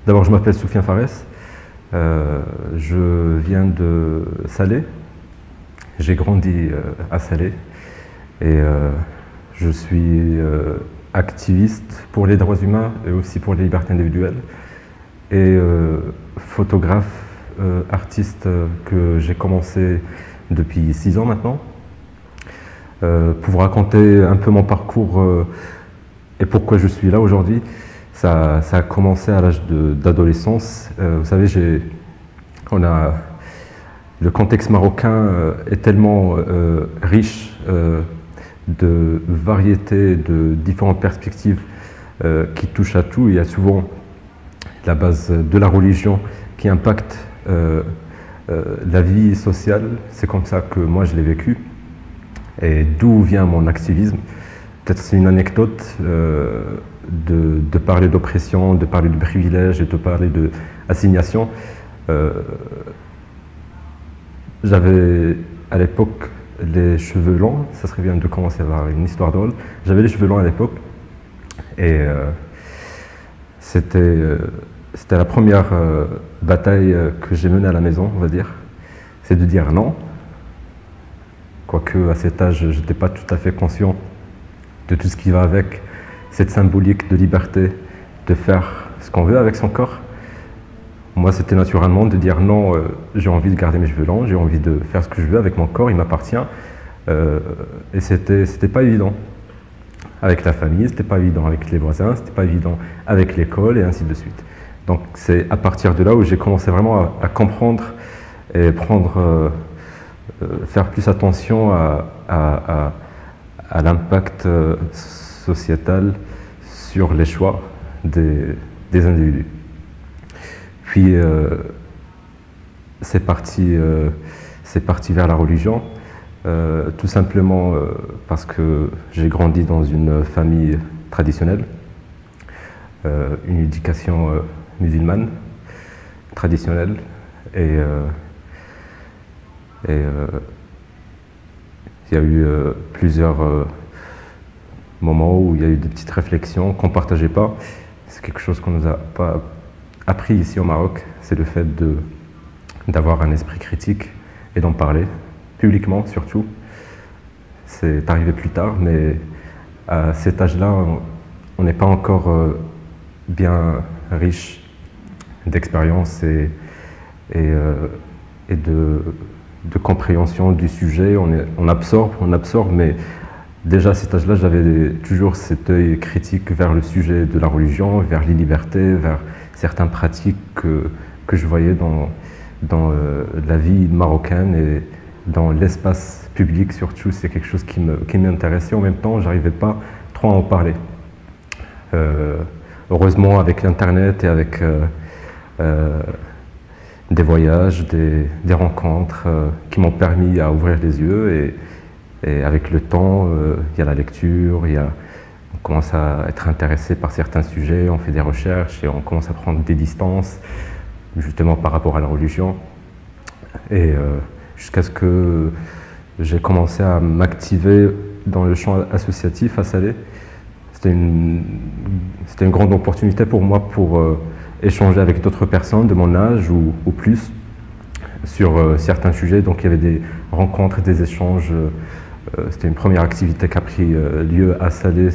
D'abord, je m'appelle Soufiane Fares, je viens de Salé, j'ai grandi à Salé et je suis activiste pour les droits humains et aussi pour les libertés individuelles et photographe, artiste que j'ai commencé depuis 6 ans maintenant. Pour vous raconter un peu mon parcours et pourquoi je suis là aujourd'hui, ça a commencé à l'âge d'adolescence. Vous savez, le contexte marocain est tellement riche de variétés, de différentes perspectives qui touchent à tout. Il y a souvent la base de la religion qui impacte la vie sociale. C'est comme ça que moi je l'ai vécu. Et d'où vient mon activisme? Peut-être c'est une anecdote de parler d'oppression, de parler de privilège et de parler d'assignation. J'avais à l'époque les cheveux longs, ça serait bien de commencer par une histoire drôle. J'avais les cheveux longs à l'époque et c'était la première bataille que j'ai menée à la maison, on va dire. C'est de dire non. Quoique à cet âge, je n'étais pas tout à fait conscient de tout ce qui va avec cette symbolique de liberté, de faire ce qu'on veut avec son corps. Moi, c'était naturellement de dire non, j'ai envie de garder mes cheveux longs, j'ai envie de faire ce que je veux avec mon corps, il m'appartient. Et c'était pas évident avec la famille, c'était pas évident avec les voisins, c'était pas évident avec l'école et ainsi de suite. Donc c'est à partir de là où j'ai commencé vraiment à comprendre et faire plus attention à l'impact sociétal sur les choix des individus. Puis c'est parti vers la religion, tout simplement parce que j'ai grandi dans une famille traditionnelle, une éducation musulmane traditionnelle, et il y a eu plusieurs moments où il y a eu des petites réflexions qu'on ne partageait pas. C'est quelque chose qu'on ne nous a pas appris ici au Maroc, c'est le fait d'avoir un esprit critique et d'en parler, publiquement surtout. C'est arrivé plus tard, mais à cet âge-là, on n'est pas encore bien riche d'expérience et de compréhension du sujet. On absorbe, mais déjà à cet âge-là, j'avais toujours cet œil critique vers le sujet de la religion, vers les libertés, vers certaines pratiques que je voyais dans la vie marocaine et dans l'espace public surtout. C'est quelque chose qui m'intéressait. En même temps, je n'arrivais pas trop à en parler. Heureusement, avec l'Internet et avec des voyages, des rencontres qui m'ont permis à ouvrir les yeux, et avec le temps, il y a la lecture, on commence à être intéressé par certains sujets, on fait des recherches et on commence à prendre des distances justement par rapport à la religion, et jusqu'à ce que j'ai commencé à m'activer dans le champ associatif à Salé. C'était une grande opportunité pour moi pour échanger avec d'autres personnes de mon âge ou plus sur certains sujets. Donc il y avait des rencontres, des échanges. C'était une première activité qui a pris lieu à Salé,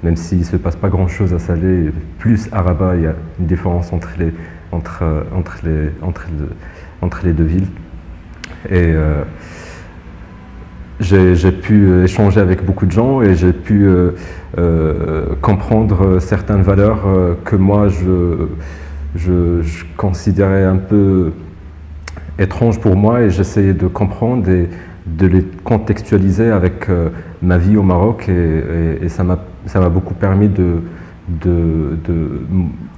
même s'il ne se passe pas grand-chose à Salé, plus à Rabat, il y a une différence entre les deux villes. Et j'ai pu échanger avec beaucoup de gens et j'ai pu comprendre certaines valeurs que moi je considérais un peu étranges pour moi, et j'essayais de comprendre et de les contextualiser avec ma vie au Maroc, et ça m'a beaucoup permis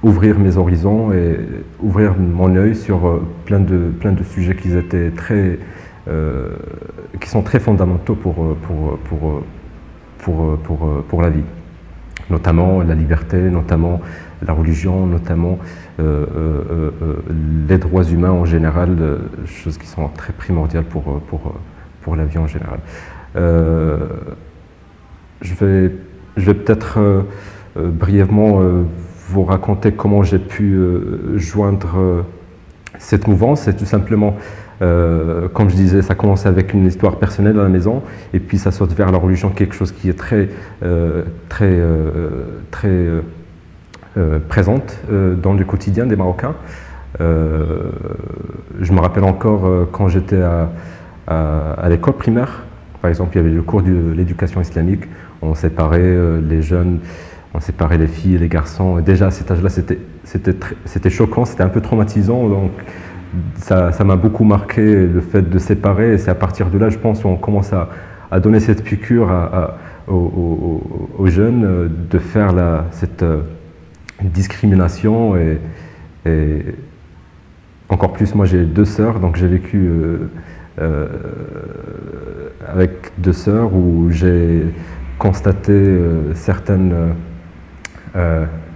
ouvrir mes horizons et ouvrir mon œil sur plein de sujets qui sont très fondamentaux pour la vie, notamment la liberté, notamment la religion, notamment les droits humains en général, choses qui sont très primordiales pour la vie en général. Je vais peut-être brièvement vous raconter comment j'ai pu joindre cette mouvance. C'est tout simplement, comme je disais, ça commence avec une histoire personnelle à la maison, et puis ça saute vers la religion, quelque chose qui est très présente dans le quotidien des Marocains. Je me rappelle encore quand j'étais à l'école primaire, par exemple, il y avait le cours de l'éducation islamique, on séparait les jeunes, on séparait les filles et les garçons. Et déjà à cet âge-là, c'était choquant, c'était un peu traumatisant, donc ça m'a beaucoup marqué le fait de séparer, et c'est à partir de là, je pense, qu'on commence à donner cette piqûre aux jeunes, de faire cette discrimination, et encore plus, moi j'ai 2 sœurs, donc j'ai vécu avec 2 sœurs où j'ai constaté certaines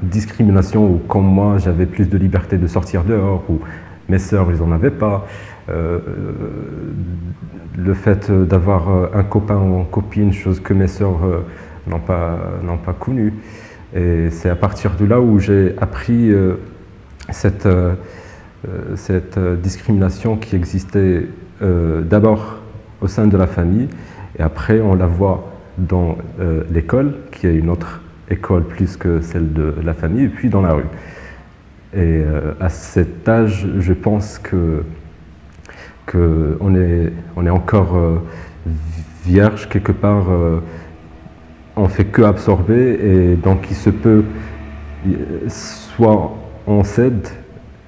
discriminations, où comme moi j'avais plus de liberté de sortir dehors, où mes sœurs ils n'en avaient pas. Le fait d'avoir un copain ou une copine, chose que mes sœurs n'ont pas connue. Et c'est à partir de là où j'ai appris cette discrimination qui existait d'abord au sein de la famille, et après on la voit dans l'école, qui est une autre école plus que celle de la famille, et puis dans la rue. Et à cet âge, je pense qu'on est encore vierge quelque part, on fait que absorber, et donc il se peut, soit on cède,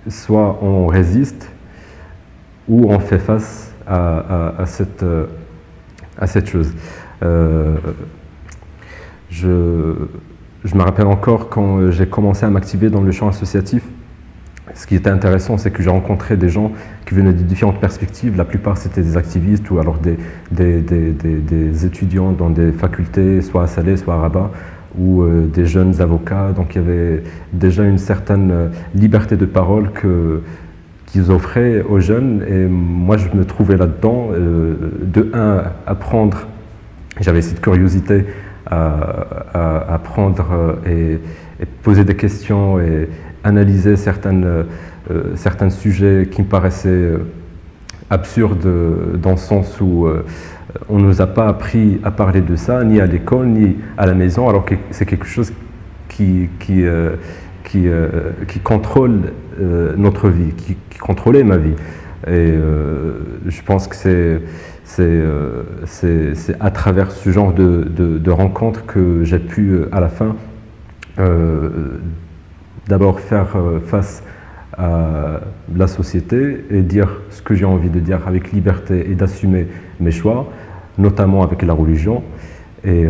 soit on résiste, ou on fait face à cette chose. Je me rappelle encore quand j'ai commencé à m'activer dans le champ associatif. Ce qui était intéressant, c'est que j'ai rencontré des gens qui venaient de différentes perspectives. La plupart, c'était des activistes ou alors des étudiants dans des facultés, soit à Salé, soit à Rabat, ou des jeunes avocats. Donc il y avait déjà une certaine liberté de parole qu'ils offraient aux jeunes. Et moi, je me trouvais là-dedans. De un, apprendre. J'avais cette curiosité à apprendre et poser des questions et analyser certains sujets qui me paraissaient absurdes, dans le sens où on ne nous a pas appris à parler de ça, ni à l'école, ni à la maison, alors que c'est quelque chose qui contrôle notre vie, qui contrôlait ma vie. Et je pense que c'est à travers ce genre de rencontres que j'ai pu, à la fin, d'abord faire face à la société et dire ce que j'ai envie de dire avec liberté, et d'assumer mes choix, notamment avec la religion. Et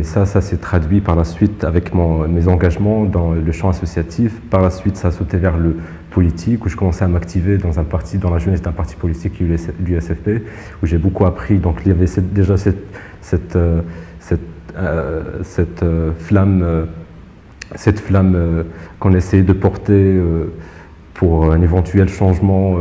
ça s'est traduit par la suite avec mes engagements dans le champ associatif. Par la suite, ça a sauté vers le politique, où je commençais à m'activer dans un parti, dans la jeunesse d'un parti politique, l'USFP, où j'ai beaucoup appris. Donc il y avait déjà cette flamme qu'on essayait de porter pour un éventuel changement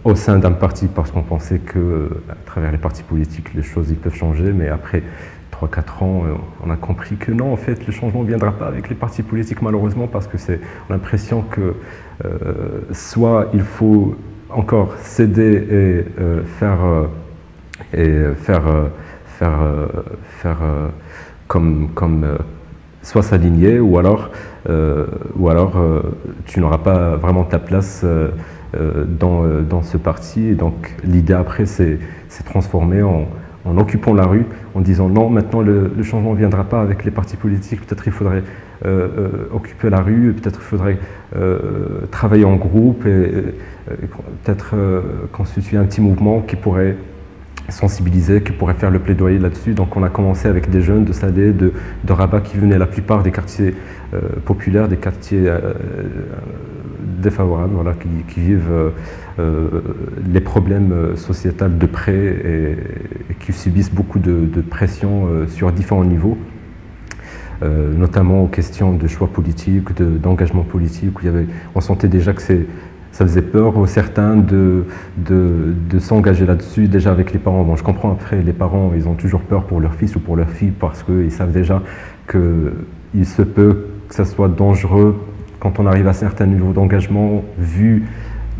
au sein d'un parti, parce qu'on pensait que à travers les partis politiques, les choses ils peuvent changer, mais après 3-4 ans, on a compris que non, en fait, le changement ne viendra pas avec les partis politiques, malheureusement, parce que c'est l'impression que soit il faut encore céder et faire comme soit s'aligner, ou alors tu n'auras pas vraiment ta place dans ce parti. Et donc l'idée après, c'est transformer en occupant la rue, en disant non, maintenant le changement ne viendra pas avec les partis politiques, peut-être il faudrait occuper la rue, peut-être il faudrait travailler en groupe, et peut-être constituer un petit mouvement qui pourrait sensibiliser, qui pourrait faire le plaidoyer là-dessus. Donc on a commencé avec des jeunes de Salé, de Rabat, qui venaient la plupart des quartiers populaires, des quartiers défavorables, voilà, qui vivent les problèmes sociétals de près, et qui subissent beaucoup de pression sur différents niveaux, notamment aux questions de choix politiques, d'engagement politique, où on sentait déjà que ça faisait peur aux certains de s'engager là-dessus, déjà avec les parents. Bon, je comprends, après, les parents, ils ont toujours peur pour leur fils ou pour leur fille, parce qu'ils savent déjà qu'il il se peut que ça soit dangereux quand on arrive à certains niveaux d'engagement, vu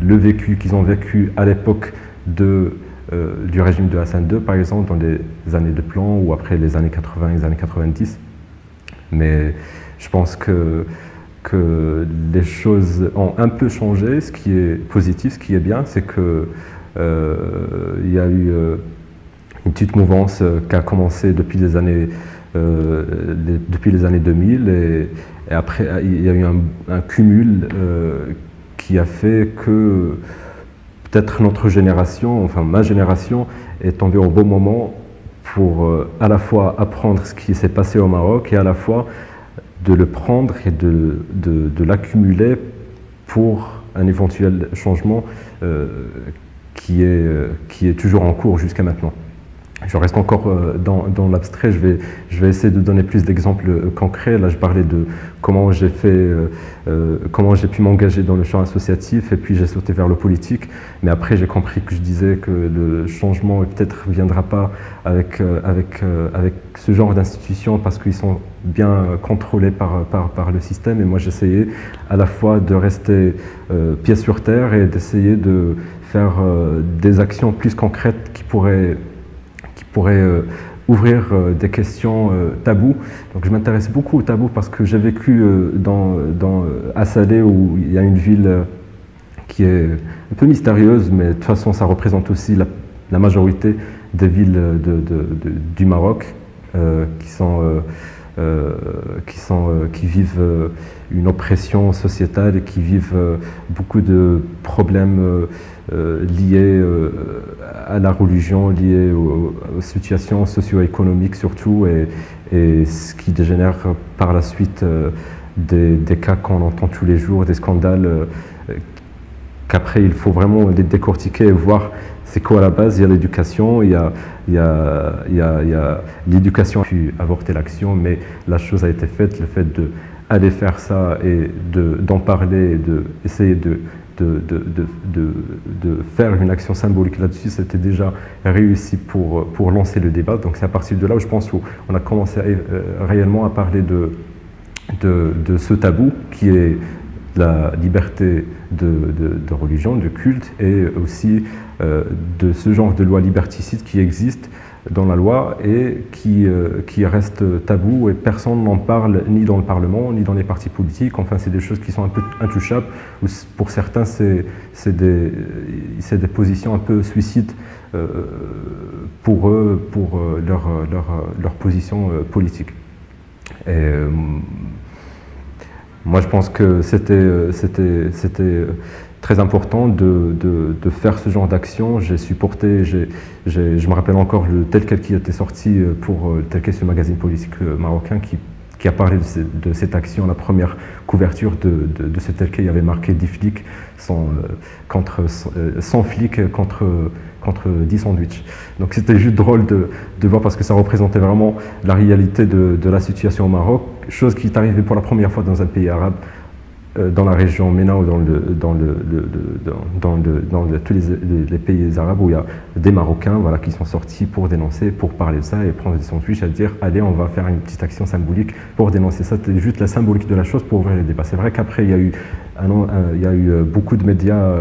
le vécu qu'ils ont vécu à l'époque du régime de Hassan II, par exemple, dans les années de plan ou après les années 80 et les années 90. Mais je pense que les choses ont un peu changé. Ce qui est positif, ce qui est bien, c'est que il y a eu une petite mouvance qui a commencé depuis les années 2000 et après il y a eu un cumul qui a fait que peut-être notre génération, enfin ma génération, est tombée au bon moment pour à la fois apprendre ce qui s'est passé au Maroc et à la fois de le prendre et de l'accumuler pour un éventuel changement qui est toujours en cours jusqu'à maintenant. Je reste encore dans l'abstrait, je vais essayer de donner plus d'exemples concrets. Là, je parlais de comment j'ai pu m'engager dans le champ associatif et puis j'ai sauté vers le politique. Mais après, j'ai compris que je disais que le changement peut-être ne viendra pas avec ce genre d'institutions parce qu'ils sont bien contrôlés par le système. Et moi, j'essayais à la fois de rester pied sur terre et d'essayer de faire des actions plus concrètes qui pourraient ouvrir des questions tabous. Donc je m'intéresse beaucoup aux tabous parce que j'ai vécu à Salé où il y a une ville qui est un peu mystérieuse, mais de toute façon ça représente aussi la majorité des villes du Maroc qui vivent une oppression sociétale et qui vivent beaucoup de problèmes liés à la religion, liés aux situations socio-économiques surtout, et ce qui dégénère par la suite des cas qu'on entend tous les jours, des scandales qu'après il faut vraiment les décortiquer et voir c'est quoi à la base. Il y a l'éducation, il y a l'éducation qui a avorté l'action, mais la chose a été faite, le fait d'aller faire ça et d'en parler et d'essayer de faire une action symbolique là-dessus, c'était déjà réussi pour lancer le débat. Donc c'est à partir de là où je pense qu'on a commencé réellement à parler de ce tabou qui est la liberté de religion, de culte, et aussi de ce genre de loi liberticide qui existe dans la loi et qui reste tabou et personne n'en parle ni dans le Parlement ni dans les partis politiques. Enfin, c'est des choses qui sont un peu intouchables. Pour certains, c'est des positions un peu suicides pour eux, pour leur position politique. Et moi, je pense que c'était très important de faire ce genre d'action. J'ai supporté, je me rappelle encore le tel quel qui était sorti pour tel quel ce magazine politique marocain qui a parlé de cette action. La première couverture de ce tel quel, il y avait marqué 10 flics 100 flics contre 10 sandwichs. Donc c'était juste drôle de voir parce que ça représentait vraiment la réalité de la situation au Maroc, chose qui est arrivée pour la première fois dans un pays arabe, dans la région MENA ou dans tous les pays arabes où il y a des Marocains, voilà, qui sont sortis pour dénoncer, pour parler de ça et prendre des sandwichs à dire allez, on va faire une petite action symbolique pour dénoncer ça. C'était juste la symbolique de la chose pour ouvrir les débats. C'est vrai qu'après il y a eu beaucoup de médias,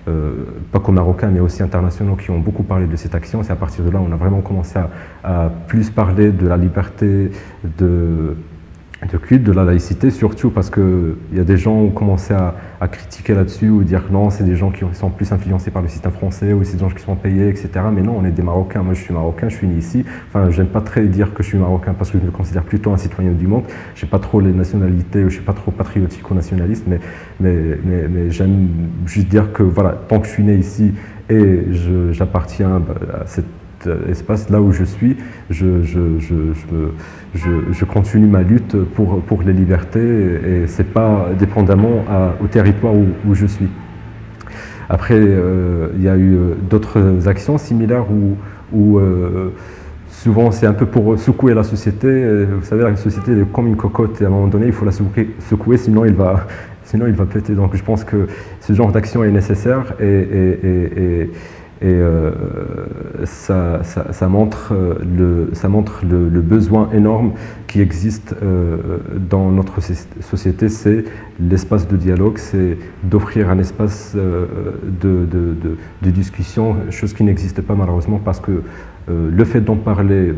pas qu'aux Marocains mais aussi internationaux, qui ont beaucoup parlé de cette action. C'est à partir de là on a vraiment commencé à plus parler de la liberté de culte, de la laïcité, surtout parce qu'il y a des gens qui ont commencé à critiquer là-dessus ou dire non, c'est des gens qui sont plus influencés par le système français ou c'est des gens qui sont payés, etc. Mais non, on est des Marocains. Moi, je suis Marocain, je suis né ici. Enfin, j'aime pas très dire que je suis Marocain parce que je me considère plutôt un citoyen du monde. Je sais pas trop les nationalités, je suis pas trop patriotique ou nationaliste, mais j'aime juste dire que voilà, tant que je suis né ici et j'appartiens à cette espace là où je suis, je continue ma lutte pour les libertés et c'est pas dépendamment au territoire où je suis. Après, il y a eu d'autres actions similaires où souvent c'est un peu pour secouer la société. Vous savez, la société est comme une cocotte et à un moment donné il faut la secouer sinon il va péter. Donc je pense que ce genre d'action est nécessaire et ça montre le besoin énorme qui existe dans notre société, c'est l'espace de dialogue, c'est d'offrir un espace de discussion, chose qui n'existe pas malheureusement parce que le fait d'en parler,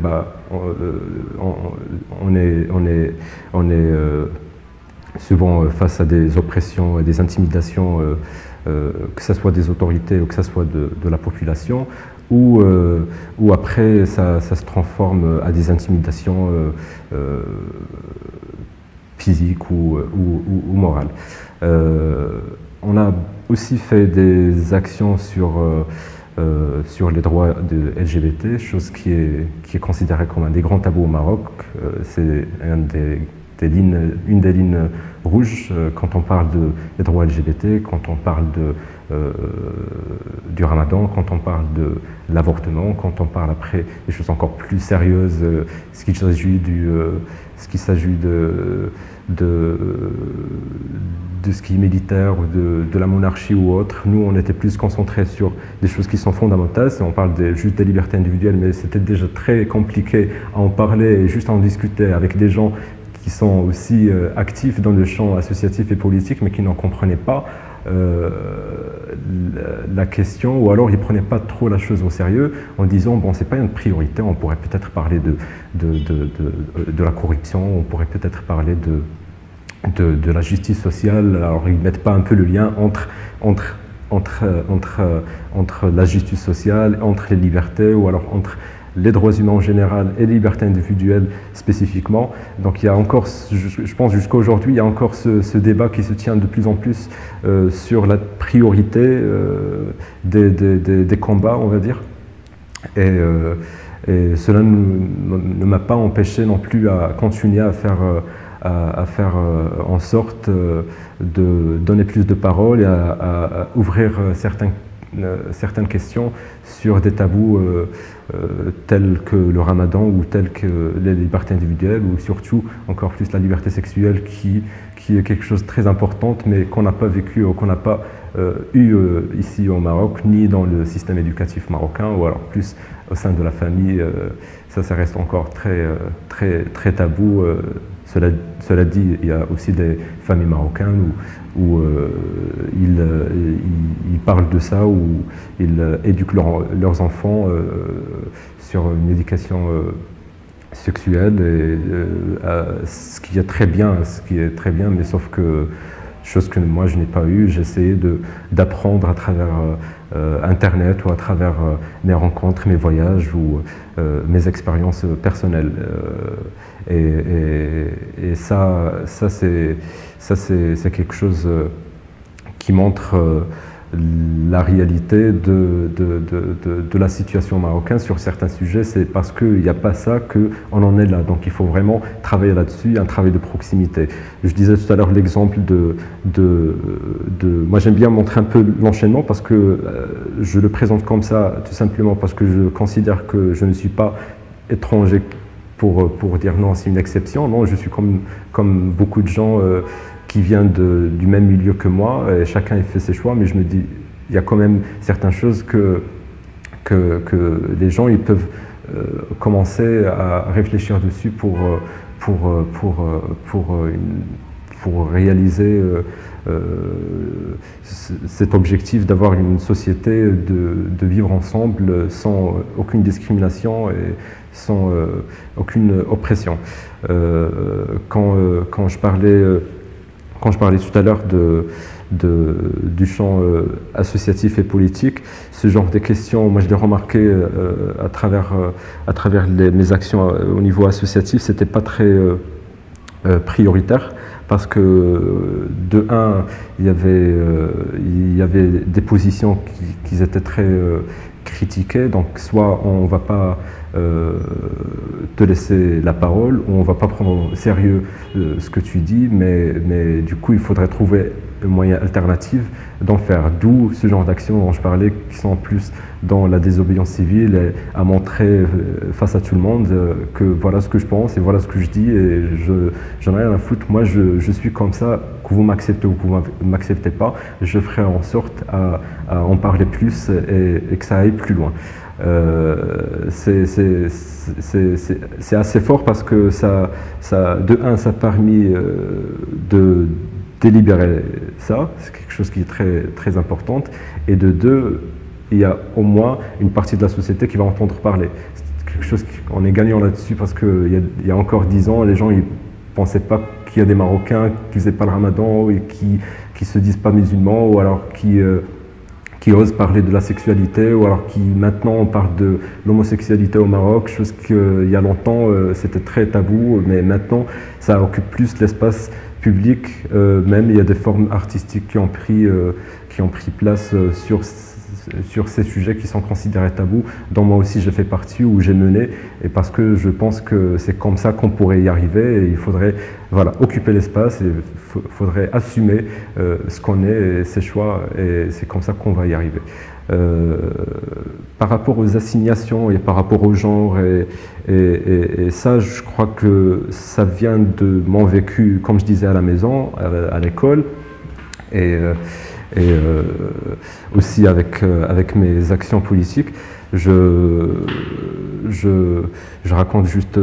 on est souvent face à des oppressions et des intimidations, que ce soit des autorités ou que ce soit de la population, ou après ça se transforme à des intimidations physiques ou morales. On a aussi fait des actions sur les droits de LGBT, chose qui est considérée comme un des grands tabous au Maroc. C'est une des lignes rouges quand on parle des droits LGBT, quand on parle du ramadan, quand on parle de l'avortement, quand on parle après des choses encore plus sérieuses, ce qu'il s'agit de ce qui est militaire ou de la monarchie ou autre. Nous, on était plus concentrés sur des choses qui sont fondamentales. On parle juste des libertés individuelles, mais c'était déjà très compliqué à en parler et juste à en discuter avec des gens qui sont aussi actifs dans le champ associatif et politique, mais qui n'en comprenaient pas la question, ou alors ils ne prenaient pas trop la chose au sérieux en disant bon, c'est pas une priorité, on pourrait peut-être parler de la corruption, on pourrait peut-être parler de la justice sociale. Alors ils ne mettent pas un peu le lien entre la justice sociale, entre les libertés, ou alors entre les droits humains en général et les libertés individuelles spécifiquement. Donc il y a encore, je pense jusqu'à aujourd'hui, il y a encore ce débat qui se tient de plus en plus sur la priorité des combats, on va dire. Et cela ne m'a pas empêché non plus à continuer à faire en sorte de donner plus de parole et à ouvrir certaines questions sur des tabous tels que le ramadan ou tels que les libertés individuelles, ou surtout encore plus la liberté sexuelle qui est quelque chose de très important mais qu'on n'a pas vécu ou qu'on n'a pas eu ici au Maroc, ni dans le système éducatif marocain, ou alors plus au sein de la famille. Ça reste encore très tabou. Cela dit, il y a aussi des familles marocaines où ils parlent de ça, où ils éduquent leurs enfants sur une éducation sexuelle, et ce qui est très bien, mais sauf que, chose que moi je n'ai pas eu, j'ai essayé d'apprendre à travers Internet ou à travers mes rencontres, mes voyages ou mes expériences personnelles. Et ça c'est quelque chose qui montre la réalité de la situation marocaine sur certains sujets. C'est parce qu'il n'y a pas ça qu'on en est là. Donc il faut vraiment travailler là-dessus, un travail de proximité. Je disais tout à l'heure l'exemple moi j'aime bien montrer un peu l'enchaînement parce que je le présente comme ça tout simplement parce que je considère que je ne suis pas étranger pour dire non, c'est une exception. Non, je suis comme beaucoup de gens qui viennent du même milieu que moi, et chacun fait ses choix, mais je me dis, il y a quand même certaines choses que les gens ils peuvent commencer à réfléchir dessus pour réaliser cet objectif d'avoir une société, de vivre ensemble sans aucune discrimination et sans aucune oppression. Quand je parlais tout à l'heure du champ associatif et politique, ce genre de questions, moi je l'ai remarqué à travers mes actions au niveau associatif, c'était pas très prioritaire, parce que de un, il y avait des positions qui étaient très critiquées, donc soit on ne va pas te laisser la parole, ou on ne va pas prendre au sérieux ce que tu dis, mais du coup il faudrait trouver un moyen alternatif d'en faire, d'où ce genre d'actions dont je parlais, qui sont plus dans la désobéissance civile, et à montrer face à tout le monde que voilà ce que je pense et voilà ce que je dis, et j'en ai rien à foutre, moi je suis comme ça, que vous m'acceptez ou que vous ne m'acceptez pas, je ferai en sorte à en parler plus et que ça aille plus loin. C'est assez fort parce que de un, ça a permis de délibérer ça, c'est quelque chose qui est très, très important, et de deux, il y a au moins une partie de la société qui va entendre parler. C'est quelque chose qu'on est gagnant là-dessus parce qu'il y a encore 10 ans, les gens ne pensaient pas qu'il y a des Marocains qui ne faisaient pas le ramadan et qui ne se disent pas musulmans, ou alors qui osent parler de la sexualité, ou alors qui maintenant on parle de l'homosexualité au Maroc, chose qu'il y a longtemps c'était très tabou, mais maintenant ça occupe plus l'espace public, même il y a des formes artistiques qui ont pris place sur ces sujets qui sont considérés tabous, dont moi aussi j'ai fait partie, où j'ai mené, et parce que je pense que c'est comme ça qu'on pourrait y arriver, et il faudrait occuper l'espace, et il faudrait assumer ce qu'on est, et ses choix, et c'est comme ça qu'on va y arriver. Par rapport aux assignations et par rapport au genre, et ça, je crois que ça vient de mon vécu, comme je disais, à la maison, à l'école, et aussi avec mes actions politiques. Je raconte juste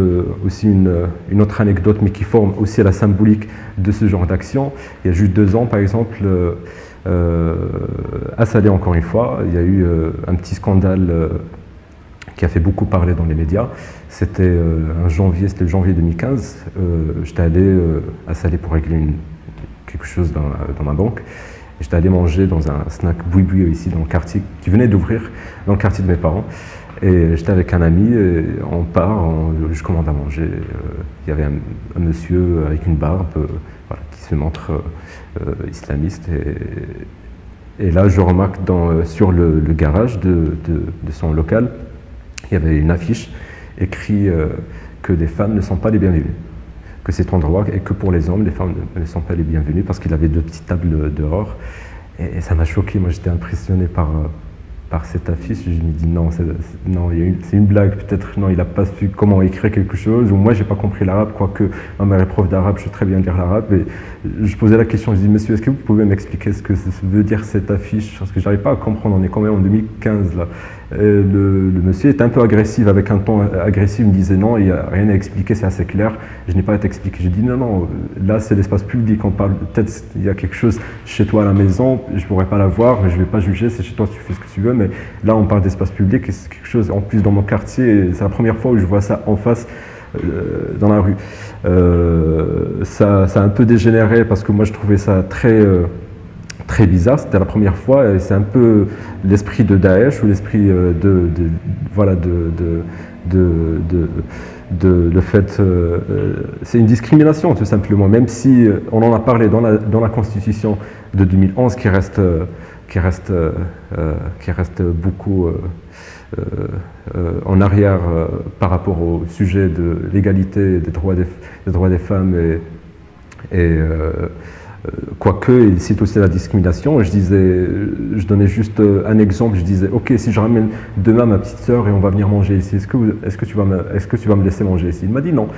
aussi une autre anecdote, mais qui forme aussi la symbolique de ce genre d'action. Il y a juste 2 ans, par exemple, à Salé, encore une fois, il y a eu un petit scandale qui a fait beaucoup parler dans les médias. C'était le janvier 2015. J'étais allé à Salé pour régler quelque chose dans ma banque. J'étais allé manger dans un snack boui-boui ici dans le quartier, qui venait d'ouvrir dans le quartier de mes parents. Et j'étais avec un ami, et on part, je commande à manger. Il y avait un monsieur avec une barbe qui se montre islamiste. Et là, je remarque sur le garage de son local, il y avait une affiche écrit que les femmes ne sont pas les bienvenues. Que cet endroit est que pour les hommes, les femmes ne sont pas les bienvenues, parce qu'il avait 2 petites tables dehors. Et ça m'a choqué, moi j'étais impressionné par cette affiche. Je me dis non, c'est une blague, peut-être non, il n'a pas su comment écrire quelque chose, ou moi j'ai pas compris l'arabe, quoique ma mère est prof d'arabe, je sais très bien lire l'arabe. Et je posais la question, je dis monsieur, est-ce que vous pouvez m'expliquer ce que veut dire cette affiche, parce que j'arrive pas à comprendre, on est quand même en 2015 là. Le monsieur était un peu agressif, avec un ton agressif, il me disait non, il n'y a rien à expliquer, c'est assez clair, je n'ai pas à t'expliquer. J'ai dit non, là c'est l'espace public, on parle, peut-être il y a quelque chose chez toi à la maison, je ne pourrais pas la voir, mais je ne vais pas juger, c'est chez toi, tu fais ce que tu veux, mais là on parle d'espace public, et c'est quelque chose en plus dans mon quartier, c'est la première fois où je vois ça en face dans la rue. Ça a un peu dégénéré, parce que moi je trouvais ça très bizarre, c'était la première fois, et c'est un peu l'esprit de Daesh, ou l'esprit le fait, c'est une discrimination tout simplement, même si on en a parlé dans la Constitution de 2011, qui reste beaucoup en arrière par rapport au sujet de l'égalité des droits des femmes, quoique il cite aussi la discrimination. Je donnais juste un exemple, je disais ok, si je ramène demain ma petite sœur et on va venir manger ici, est-ce que tu vas me laisser manger ici? Il m'a dit non,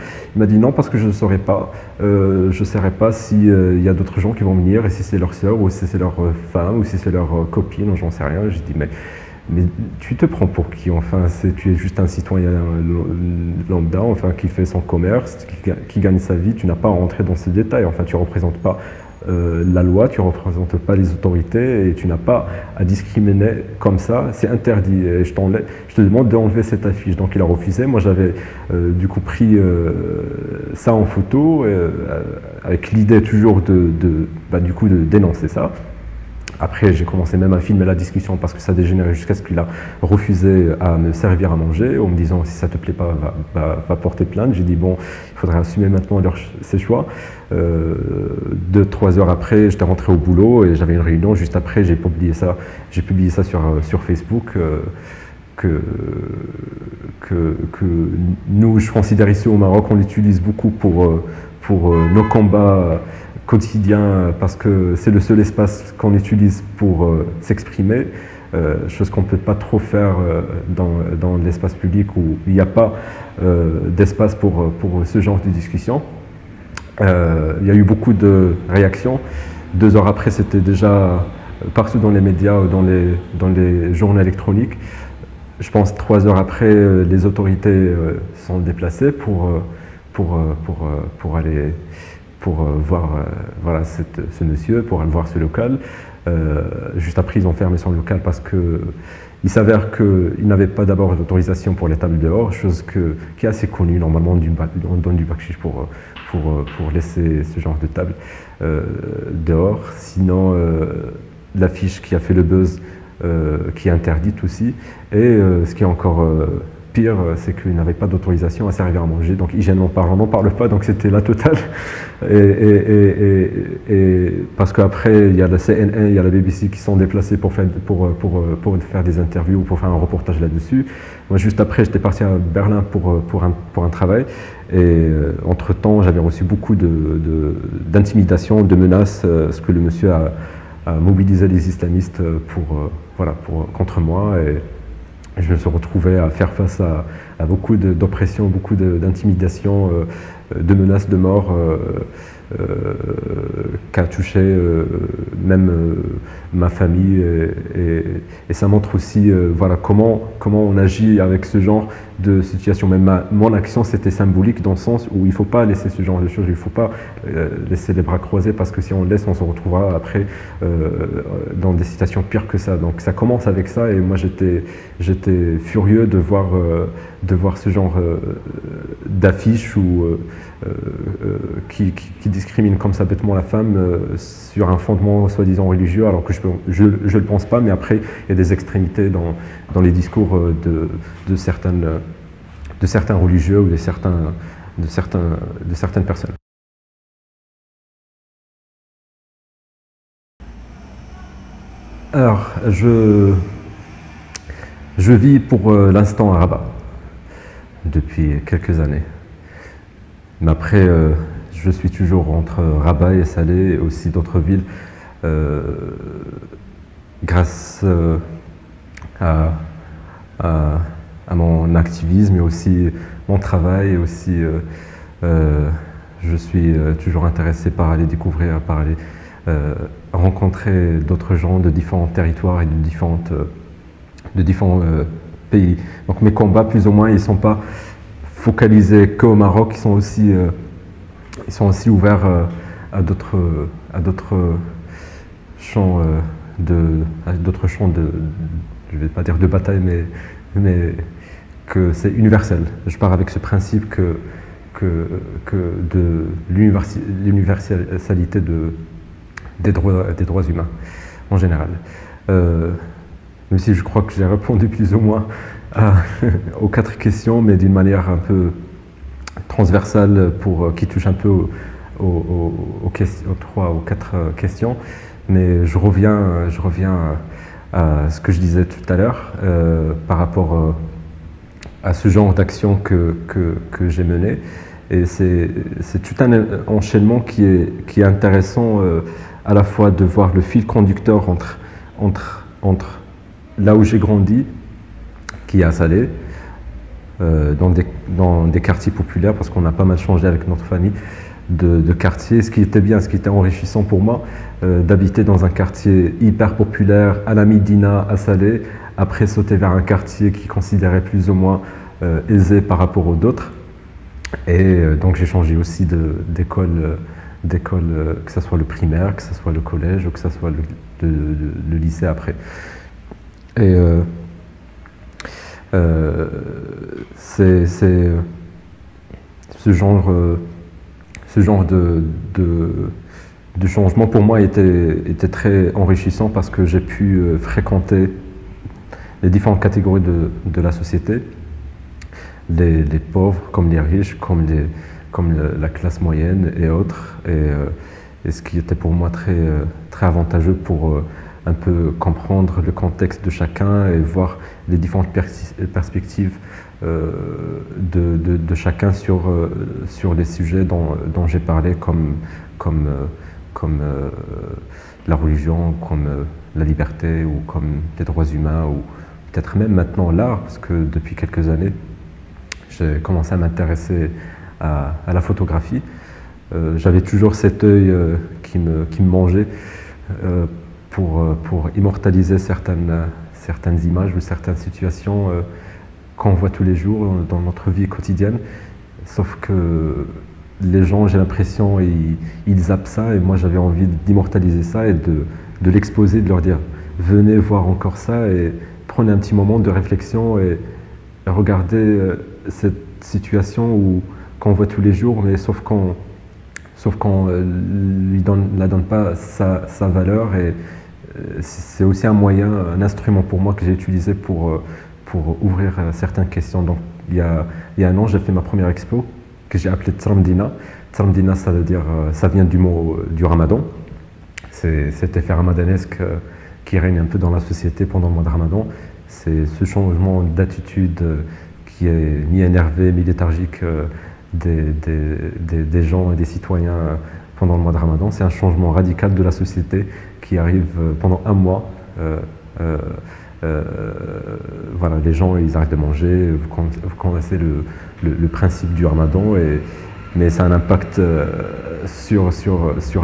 parce que je ne saurais pas, s'il y a d'autres gens qui vont venir, et si c'est leur sœur, ou si c'est leur femme, ou si c'est leur copine, j'en sais rien. Je dis mais tu te prends pour qui? Enfin, tu es juste un citoyen lambda, enfin, qui fait son commerce, qui gagne sa vie. Tu n'as pas à rentrer dans ces détails. Enfin, tu ne représentes pas la loi, tu ne représentes pas les autorités, et tu n'as pas à discriminer comme ça. C'est interdit. Et je te demande d'enlever cette affiche. Donc il a refusé. Moi, j'avais du coup pris ça en photo, avec l'idée toujours de dénoncer ça. Après, j'ai commencé même à filmer la discussion, parce que ça dégénérait jusqu'à ce qu'il a refusé à me servir à manger, en me disant si ça te plaît pas, va porter plainte. J'ai dit bon, il faudrait assumer maintenant ses choix. 2-3 heures après, j'étais rentré au boulot, et j'avais une réunion. Juste après, j'ai publié ça sur Facebook. Que nous, je considère ici au Maroc, on l'utilise beaucoup pour nos combats quotidien, parce que c'est le seul espace qu'on utilise pour s'exprimer, chose qu'on ne peut pas trop faire dans l'espace public, où il n'y a pas d'espace pour ce genre de discussion. Il y a eu beaucoup de réactions. 2 heures après, c'était déjà partout dans les médias, dans les journaux électroniques. je pense 3 heures après, les autorités sont déplacées pour aller voir voilà, ce monsieur, pour aller voir ce local. Juste après, ils ont fermé son local parce que il s'avère qu'il n'avait pas d'abord d'autorisation pour les tables dehors, chose qui est assez connue. Normalement, on donne du bakshish pour laisser ce genre de table dehors. Sinon, l'affiche qui a fait le buzz, qui est interdite aussi. Et ce qui est encore pire, c'est qu'il n'avait pas d'autorisation à servir à manger. Donc, hygiènement parlant, on n'en parle pas, donc c'était la totale. Et parce qu'après, il y a la CNN, il y a la BBC qui sont déplacés pour faire des interviews ou pour faire un reportage là-dessus. Moi, juste après, j'étais parti à Berlin pour un travail. Et entre-temps, j'avais reçu beaucoup d'intimidation, de menaces, ce que le monsieur a mobilisé les islamistes contre moi. Et je me suis retrouvé à faire face à beaucoup d'oppression, beaucoup d'intimidation, de menaces de mort qu'a touché même ma famille. Et ça montre aussi voilà, comment on agit avec ce genre de situation. Même mon action, c'était symbolique dans le sens où il ne faut pas laisser ce genre de choses, il ne faut pas laisser les bras croisés, parce que si on le laisse, on se retrouvera après dans des situations pires que ça. Donc ça commence avec ça, et moi j'étais furieux de voir ce genre d'affiche qui discrimine comme ça bêtement la femme sur un fondement soi-disant religieux, alors que je ne le pense pas, mais après il y a des extrémités dans les discours de certains religieux ou de certaines personnes. Alors, je vis pour l'instant à Rabat depuis quelques années. Mais après, je suis toujours entre Rabat et Salé et aussi d'autres villes grâce à mon activisme et aussi mon travail. Et aussi, je suis toujours intéressé par aller découvrir, par aller rencontrer d'autres gens de différents territoires et de différents pays. Donc mes combats, plus ou moins, ils ne sont pas focalisés qu'au Maroc, ils sont aussi ouverts à d'autres champs je ne vais pas dire de bataille, mais que c'est universel. Je pars avec ce principe que de l'universalité des droits humains en général. Même si je crois que j'ai répondu plus ou moins aux 4 questions, mais d'une manière un peu transversale qui touche un peu aux 3 ou 4 questions. Mais je reviens à ce que je disais tout à l'heure par rapport à ce genre d'action que j'ai mené. Et c'est tout un enchaînement qui est intéressant, à la fois de voir le fil conducteur entre là où j'ai grandi, qui est à Salé, dans des quartiers populaires, parce qu'on a pas mal changé avec notre famille de quartier. Ce qui était bien, ce qui était enrichissant pour moi, d'habiter dans un quartier hyper populaire à la Médina, à Salé, après sauter vers un quartier qui considérait plus ou moins aisé par rapport aux autres. Et donc j'ai changé aussi d'école, que ce soit le primaire, que ce soit le collège, ou que ce soit le lycée après. Et c'est ce genre de changement pour moi était très enrichissant, parce que j'ai pu fréquenter les différentes catégories de la société, les pauvres comme les riches, comme la classe moyenne et autres, et ce qui était pour moi très avantageux pour un peu comprendre le contexte de chacun et voir les différentes perspectives de chacun sur les sujets dont j'ai parlé, comme la religion, comme la liberté, ou comme les droits humains, ou peut-être même maintenant l'art, parce que depuis quelques années, j'ai commencé à m'intéresser à la photographie. J'avais toujours cet œil qui me mangeait pour immortaliser certaines certaines images ou certaines situations qu'on voit tous les jours dans notre vie quotidienne. Sauf que les gens, j'ai l'impression, ils zappent ça, et moi j'avais envie d'immortaliser ça et de l'exposer, de leur dire venez voir encore ça et prenez un petit moment de réflexion et regardez cette situation qu'on voit tous les jours, mais sauf qu'on lui la donne pas sa valeur. Et c'est aussi un moyen, un instrument pour moi que j'ai utilisé pour ouvrir certaines questions. Donc il y a un an, j'ai fait ma première expo que j'ai appelée Tsamdina. Tsamdina, ça veut dire, ça vient du mot du Ramadan. C'est cet effet ramadanesque qui règne un peu dans la société pendant le mois de Ramadan. C'est ce changement d'attitude qui est mi-énervé, mi-léthargique des gens et des citoyens pendant le mois de Ramadan. C'est un changement radical de la société qui arrive pendant un mois. Voilà, les gens, ils arrêtent de manger. Vous connaissez le principe du Ramadan, mais ça a un impact sur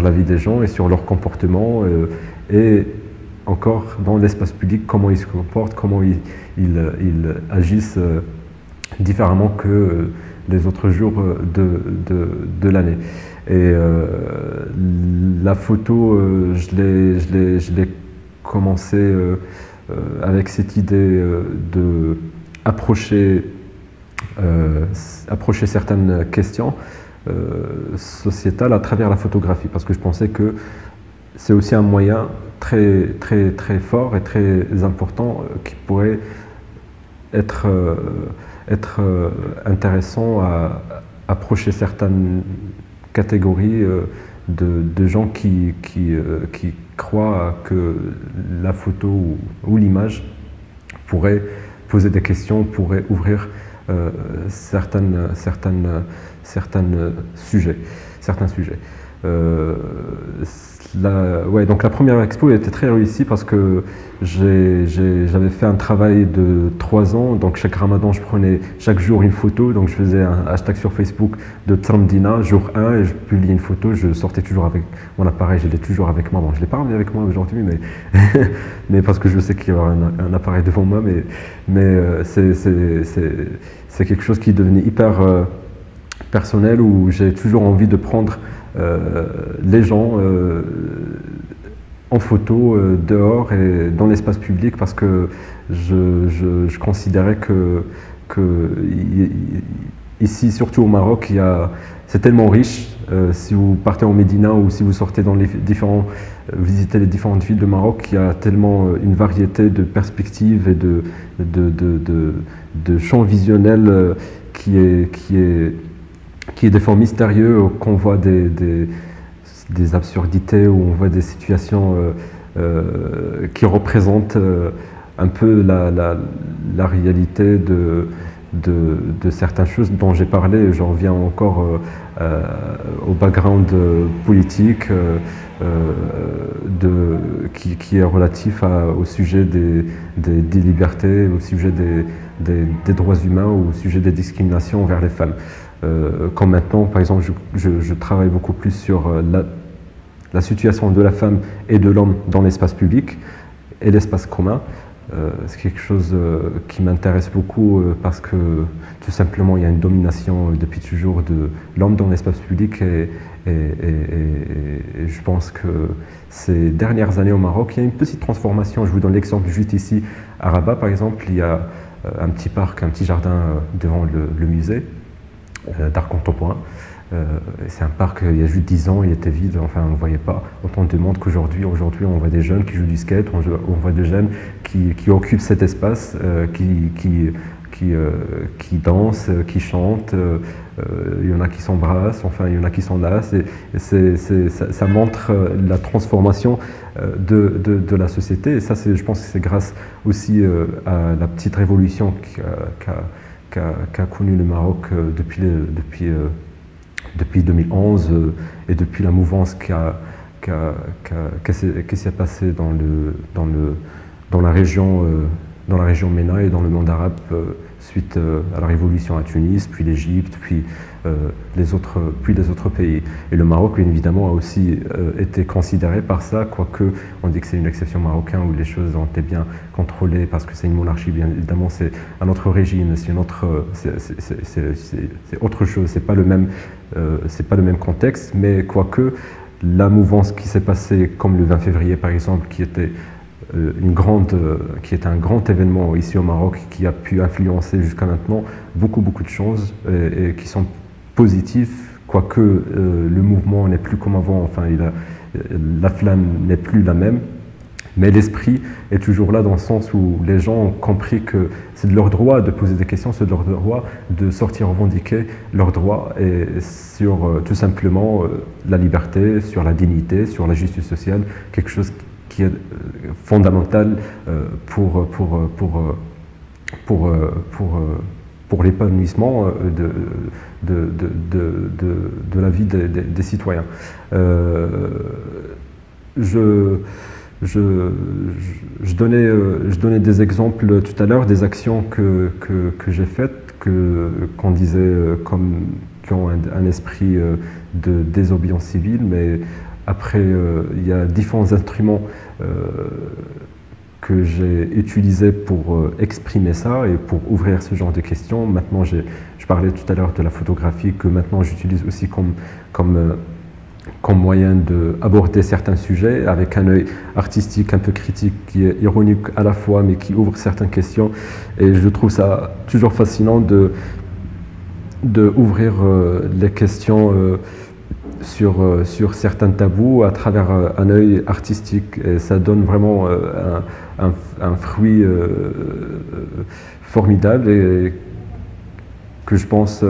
la vie des gens et sur leur comportement, et encore dans l'espace public, comment ils se comportent, comment ils agissent différemment que les autres jours de l'année. Et la photo, je l'ai commencé avec cette idée de approcher certaines questions sociétales à travers la photographie, parce que je pensais que c'est aussi un moyen très fort et très important qui pourrait être intéressant à approcher certaines catégories de gens qui croient que la photo ou l'image pourrait poser des questions, pourrait ouvrir certains sujets. Donc la première expo était très réussie parce que j'avais fait un travail de 3 ans. Donc chaque Ramadan, je prenais chaque jour une photo. Donc je faisais un hashtag sur Facebook de Tsamdina, jour 1, et je publiais une photo. Je sortais toujours avec mon appareil, je l'ai toujours avec moi. Bon, je ne l'ai pas ramené avec moi aujourd'hui, mais parce que je sais qu'il y aura un appareil devant moi. Mais c'est quelque chose qui est devenu hyper personnel, où j'ai toujours envie de prendre les gens en photo dehors et dans l'espace public, parce que je considérais que ici, surtout au Maroc, c'est tellement riche. Si vous partez en Médina ou si vous sortez dans visitez les différentes villes de Maroc, il y a tellement une variété de perspectives et de champs visionnels qui est des fois mystérieux, qu'on voit des absurdités, où on voit des situations qui représentent un peu la réalité de certaines choses dont j'ai parlé. J'en reviens encore au background politique qui est relatif au sujet des libertés, au sujet des droits humains, ou au sujet des discriminations envers les femmes. Comme maintenant, par exemple, je travaille beaucoup plus sur la situation de la femme et de l'homme dans l'espace public et l'espace commun. C'est quelque chose qui m'intéresse beaucoup, parce que tout simplement il y a une domination depuis toujours de l'homme dans l'espace public, et je pense que ces dernières années au Maroc, il y a une petite transformation. Je vous donne l'exemple juste ici à Rabat, par exemple. Il y a un petit parc, un petit jardin devant le musée d'art contemporain. C'est un parc, il y a juste 10 ans, il était vide, enfin on ne voyait pas autant de monde qu'aujourd'hui. Aujourd'hui, on voit des jeunes qui jouent du skate, on voit des jeunes qui occupent cet espace, qui dansent, qui chantent, il y en a qui s'embrassent, enfin il y en a qui s'enlacent, et ça montre la transformation de la société. Et ça, je pense que c'est grâce aussi à la petite révolution qu'a connue le Maroc depuis 2011, et depuis la mouvance qui s'est passée dans la région MENA et dans le monde arabe suite à la révolution à Tunis, puis l'Égypte, puis les autres pays. Et le Maroc, bien évidemment, a aussi été considéré par ça, quoique on dit que c'est une exception marocaine où les choses ont été bien contrôlées parce que c'est une monarchie, bien évidemment, c'est un autre régime, c'est autre chose, c'est pas le même contexte, mais quoique la mouvance qui s'est passée, comme le 20 février par exemple, qui était un grand événement ici au Maroc, qui a pu influencer jusqu'à maintenant beaucoup de choses et qui sont positifs, quoique le mouvement n'est plus comme avant, enfin la flamme n'est plus la même, mais l'esprit est toujours là dans le sens où les gens ont compris que c'est de leur droit de poser des questions, c'est de leur droit de sortir revendiquer leurs droits et sur tout simplement la liberté, sur la dignité, sur la justice sociale, quelque chose qui est fondamental pour l'épanouissement de la vie des citoyens. Je donnais des exemples tout à l'heure, des actions que j'ai faites, qu'on disait qui ont un esprit de désobéissance civile, mais après, il y a différents instruments que j'ai utilisés pour exprimer ça et pour ouvrir ce genre de questions. Maintenant, je parlais tout à l'heure de la photographie, que maintenant j'utilise aussi comme moyen d'aborder certains sujets avec un œil artistique un peu critique, qui est ironique à la fois, mais qui ouvre certaines questions. Et je trouve ça toujours fascinant de ouvrir les questions sur certains tabous à travers un œil artistique. Et ça donne vraiment un fruit formidable et que je pense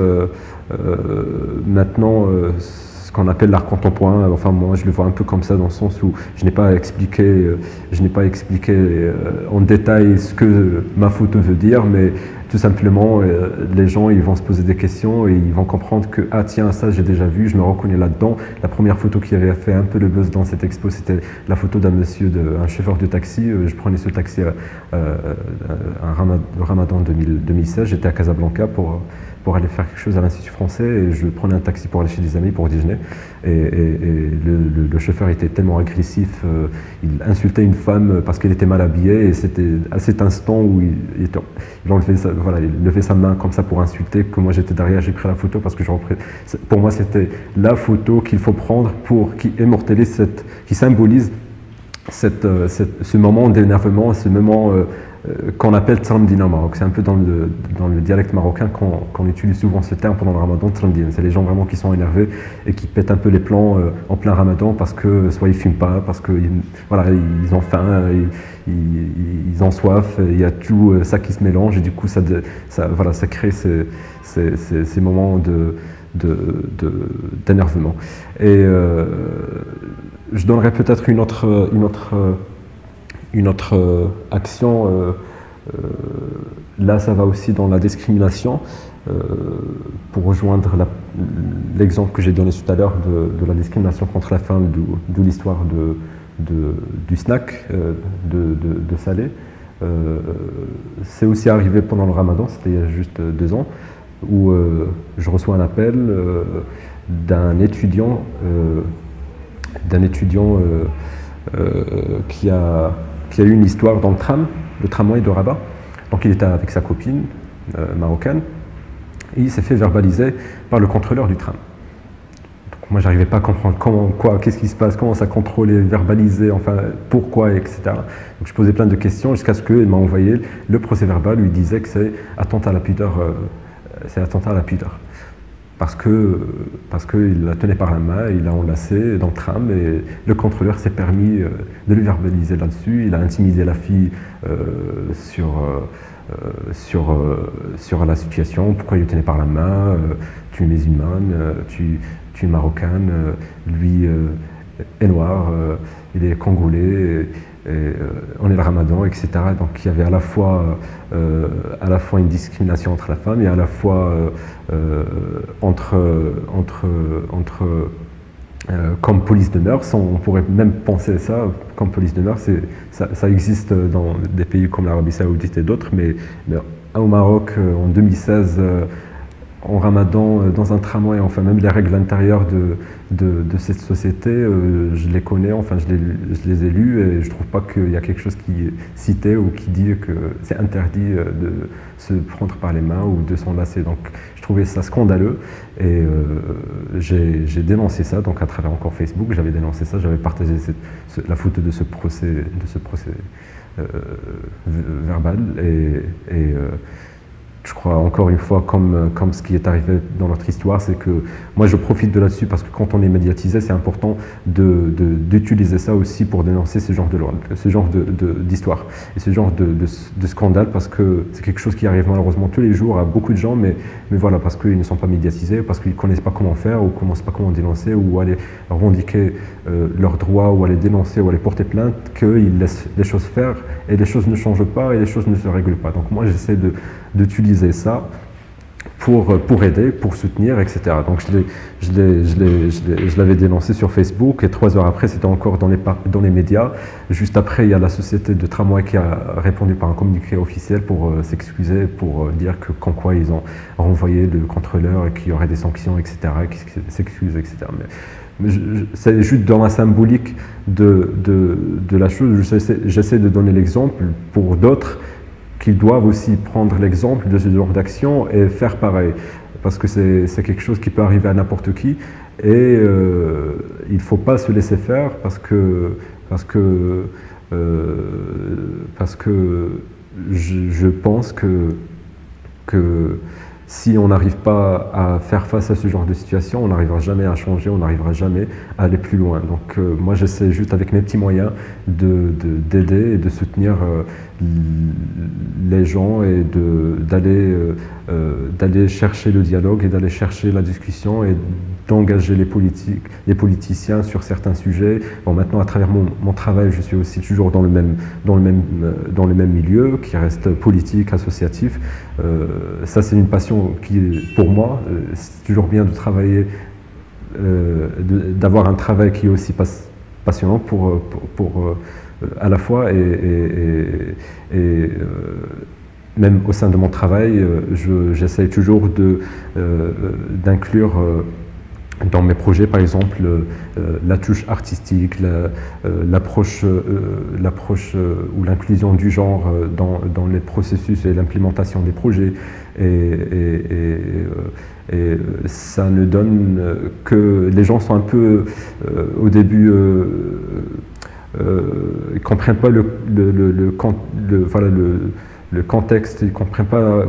maintenant ce qu'on appelle l'art contemporain. Enfin, moi je le vois un peu comme ça, dans le sens où je n'ai pas expliqué en détail ce que ma photo veut dire, mais tout simplement les gens ils vont se poser des questions et ils vont comprendre que ah tiens, ça j'ai déjà vu, je me reconnais là-dedans. La première photo qui avait fait un peu le buzz dans cette expo, c'était la photo un chauffeur de taxi. Je prenais ce taxi un Ramadan 2016, j'étais à Casablanca pour aller faire quelque chose à l'Institut français, et je prenais un taxi pour aller chez des amis pour déjeuner, et le chauffeur était tellement agressif, il insultait une femme parce qu'elle était mal habillée, et c'était à cet instant où il levait sa main comme ça pour insulter, que moi j'étais derrière, j'ai pris la photo parce que pour moi c'était la photo qu'il faut prendre qui immortalise, qui symbolise ce moment d'énervement, ce moment qu'on appelle Tramdina au Maroc. C'est un peu dans le dialecte marocain qu'on utilise souvent ce terme pendant le Ramadan, Tramdina. C'est les gens vraiment qui sont énervés et qui pètent un peu les plombs en plein Ramadan parce que soit ils fument pas, parce que ils ont faim, ils ont soif, il y a tout ça qui se mélange, et du coup ça crée ces moments d'énervement. Et je donnerais peut-être une autre action. Là, ça va aussi dans la discrimination, pour rejoindre l'exemple que j'ai donné tout à l'heure de la discrimination contre la femme, d'où l'histoire du snack de Salé. C'est aussi arrivé pendant le Ramadan, c'était il y a juste 2 ans, où je reçois un appel d'un étudiant qui a eu une histoire dans le tramway de Rabat. Donc il était avec sa copine marocaine, et il s'est fait verbaliser par le contrôleur du tram. Donc moi j'arrivais pas à comprendre qu'est-ce qui se passe, comment ça contrôler, verbaliser, enfin pourquoi, etc. Donc je posais plein de questions jusqu'à ce qu'il m'a envoyé le procès verbal où il disait que c'est attentat à la pudeur. Parce qu'il la tenait par la main, il l'a enlacée dans le tram, et le contrôleur s'est permis de le verbaliser là-dessus. Il a intimidé la fille sur la situation, pourquoi il le tenait par la main, tu es musulmane, tu es marocaine, lui est noir, il est congolais, on est le Ramadan, etc. Donc il y avait à la fois une discrimination entre la femme et à la fois comme police de mœurs. On pourrait même penser ça comme police de mœurs. Ça existe dans des pays comme l'Arabie Saoudite et d'autres, mais au Maroc en 2016, en Ramadan, dans un tramway, enfin même les règles intérieures de cette société, je les connais, enfin je les ai lues et je trouve pas qu'il y a quelque chose qui est cité ou qui dit que c'est interdit de se prendre par les mains ou de s'enlacer. Donc je trouvais ça scandaleux et j'ai dénoncé ça, donc à travers encore Facebook, j'avais dénoncé ça, j'avais partagé la photo de ce procès verbal et je crois encore une fois, comme ce qui est arrivé dans notre histoire, c'est que moi je profite de là-dessus parce que quand on est médiatisé, c'est important d'utiliser ça aussi pour dénoncer ce genre d'histoire et ce genre de scandale parce que c'est quelque chose qui arrive malheureusement tous les jours à beaucoup de gens, mais voilà, parce qu'ils ne sont pas médiatisés, parce qu'ils ne connaissent pas comment faire ou ne connaissent pas comment dénoncer ou aller revendiquer leurs droits ou aller dénoncer ou aller porter plainte, qu'ils laissent les choses faire et les choses ne changent pas et les choses ne se règlent pas. Donc moi j'essaie d'utiliser ça pour aider, pour soutenir, etc. Donc je l'avais dénoncé sur Facebook et 3 heures après c'était encore dans les médias. Juste après il y a la société de tramway qui a répondu par un communiqué officiel pour s'excuser, pour dire que qu'en quoi ils ont renvoyé le contrôleur et qu'il y aurait des sanctions, etc. Qui s'excusent, etc. Mais c'est juste dans la symbolique de la chose. J'essaie de donner l'exemple pour d'autres qu'ils doivent aussi prendre l'exemple de ce genre d'action et faire pareil. Parce que c'est quelque chose qui peut arriver à n'importe qui et il ne faut pas se laisser faire parce que je pense que si on n'arrive pas à faire face à ce genre de situation, on n'arrivera jamais à changer, on n'arrivera jamais à aller plus loin. Donc moi j'essaie juste avec mes petits moyens d'aider et de soutenir les gens et d'aller chercher le dialogue et d'aller chercher la discussion et d'engager les politiciens sur certains sujets. Bon, maintenant, à travers mon travail, je suis aussi toujours dans le même milieu, qui reste politique, associatif. Ça, c'est une passion qui, pour moi, c'est toujours bien de travailler, d'avoir un travail qui est aussi passionnant à la fois même au sein de mon travail, j'essaye toujours d'inclure dans mes projets, par exemple, la touche artistique, l'approche ou l'inclusion du genre dans les processus et l'implémentation des projets. Et ça ne donne que les gens sont un peu, au début, ils ne comprennent pas le contexte, ils ne comprennent pas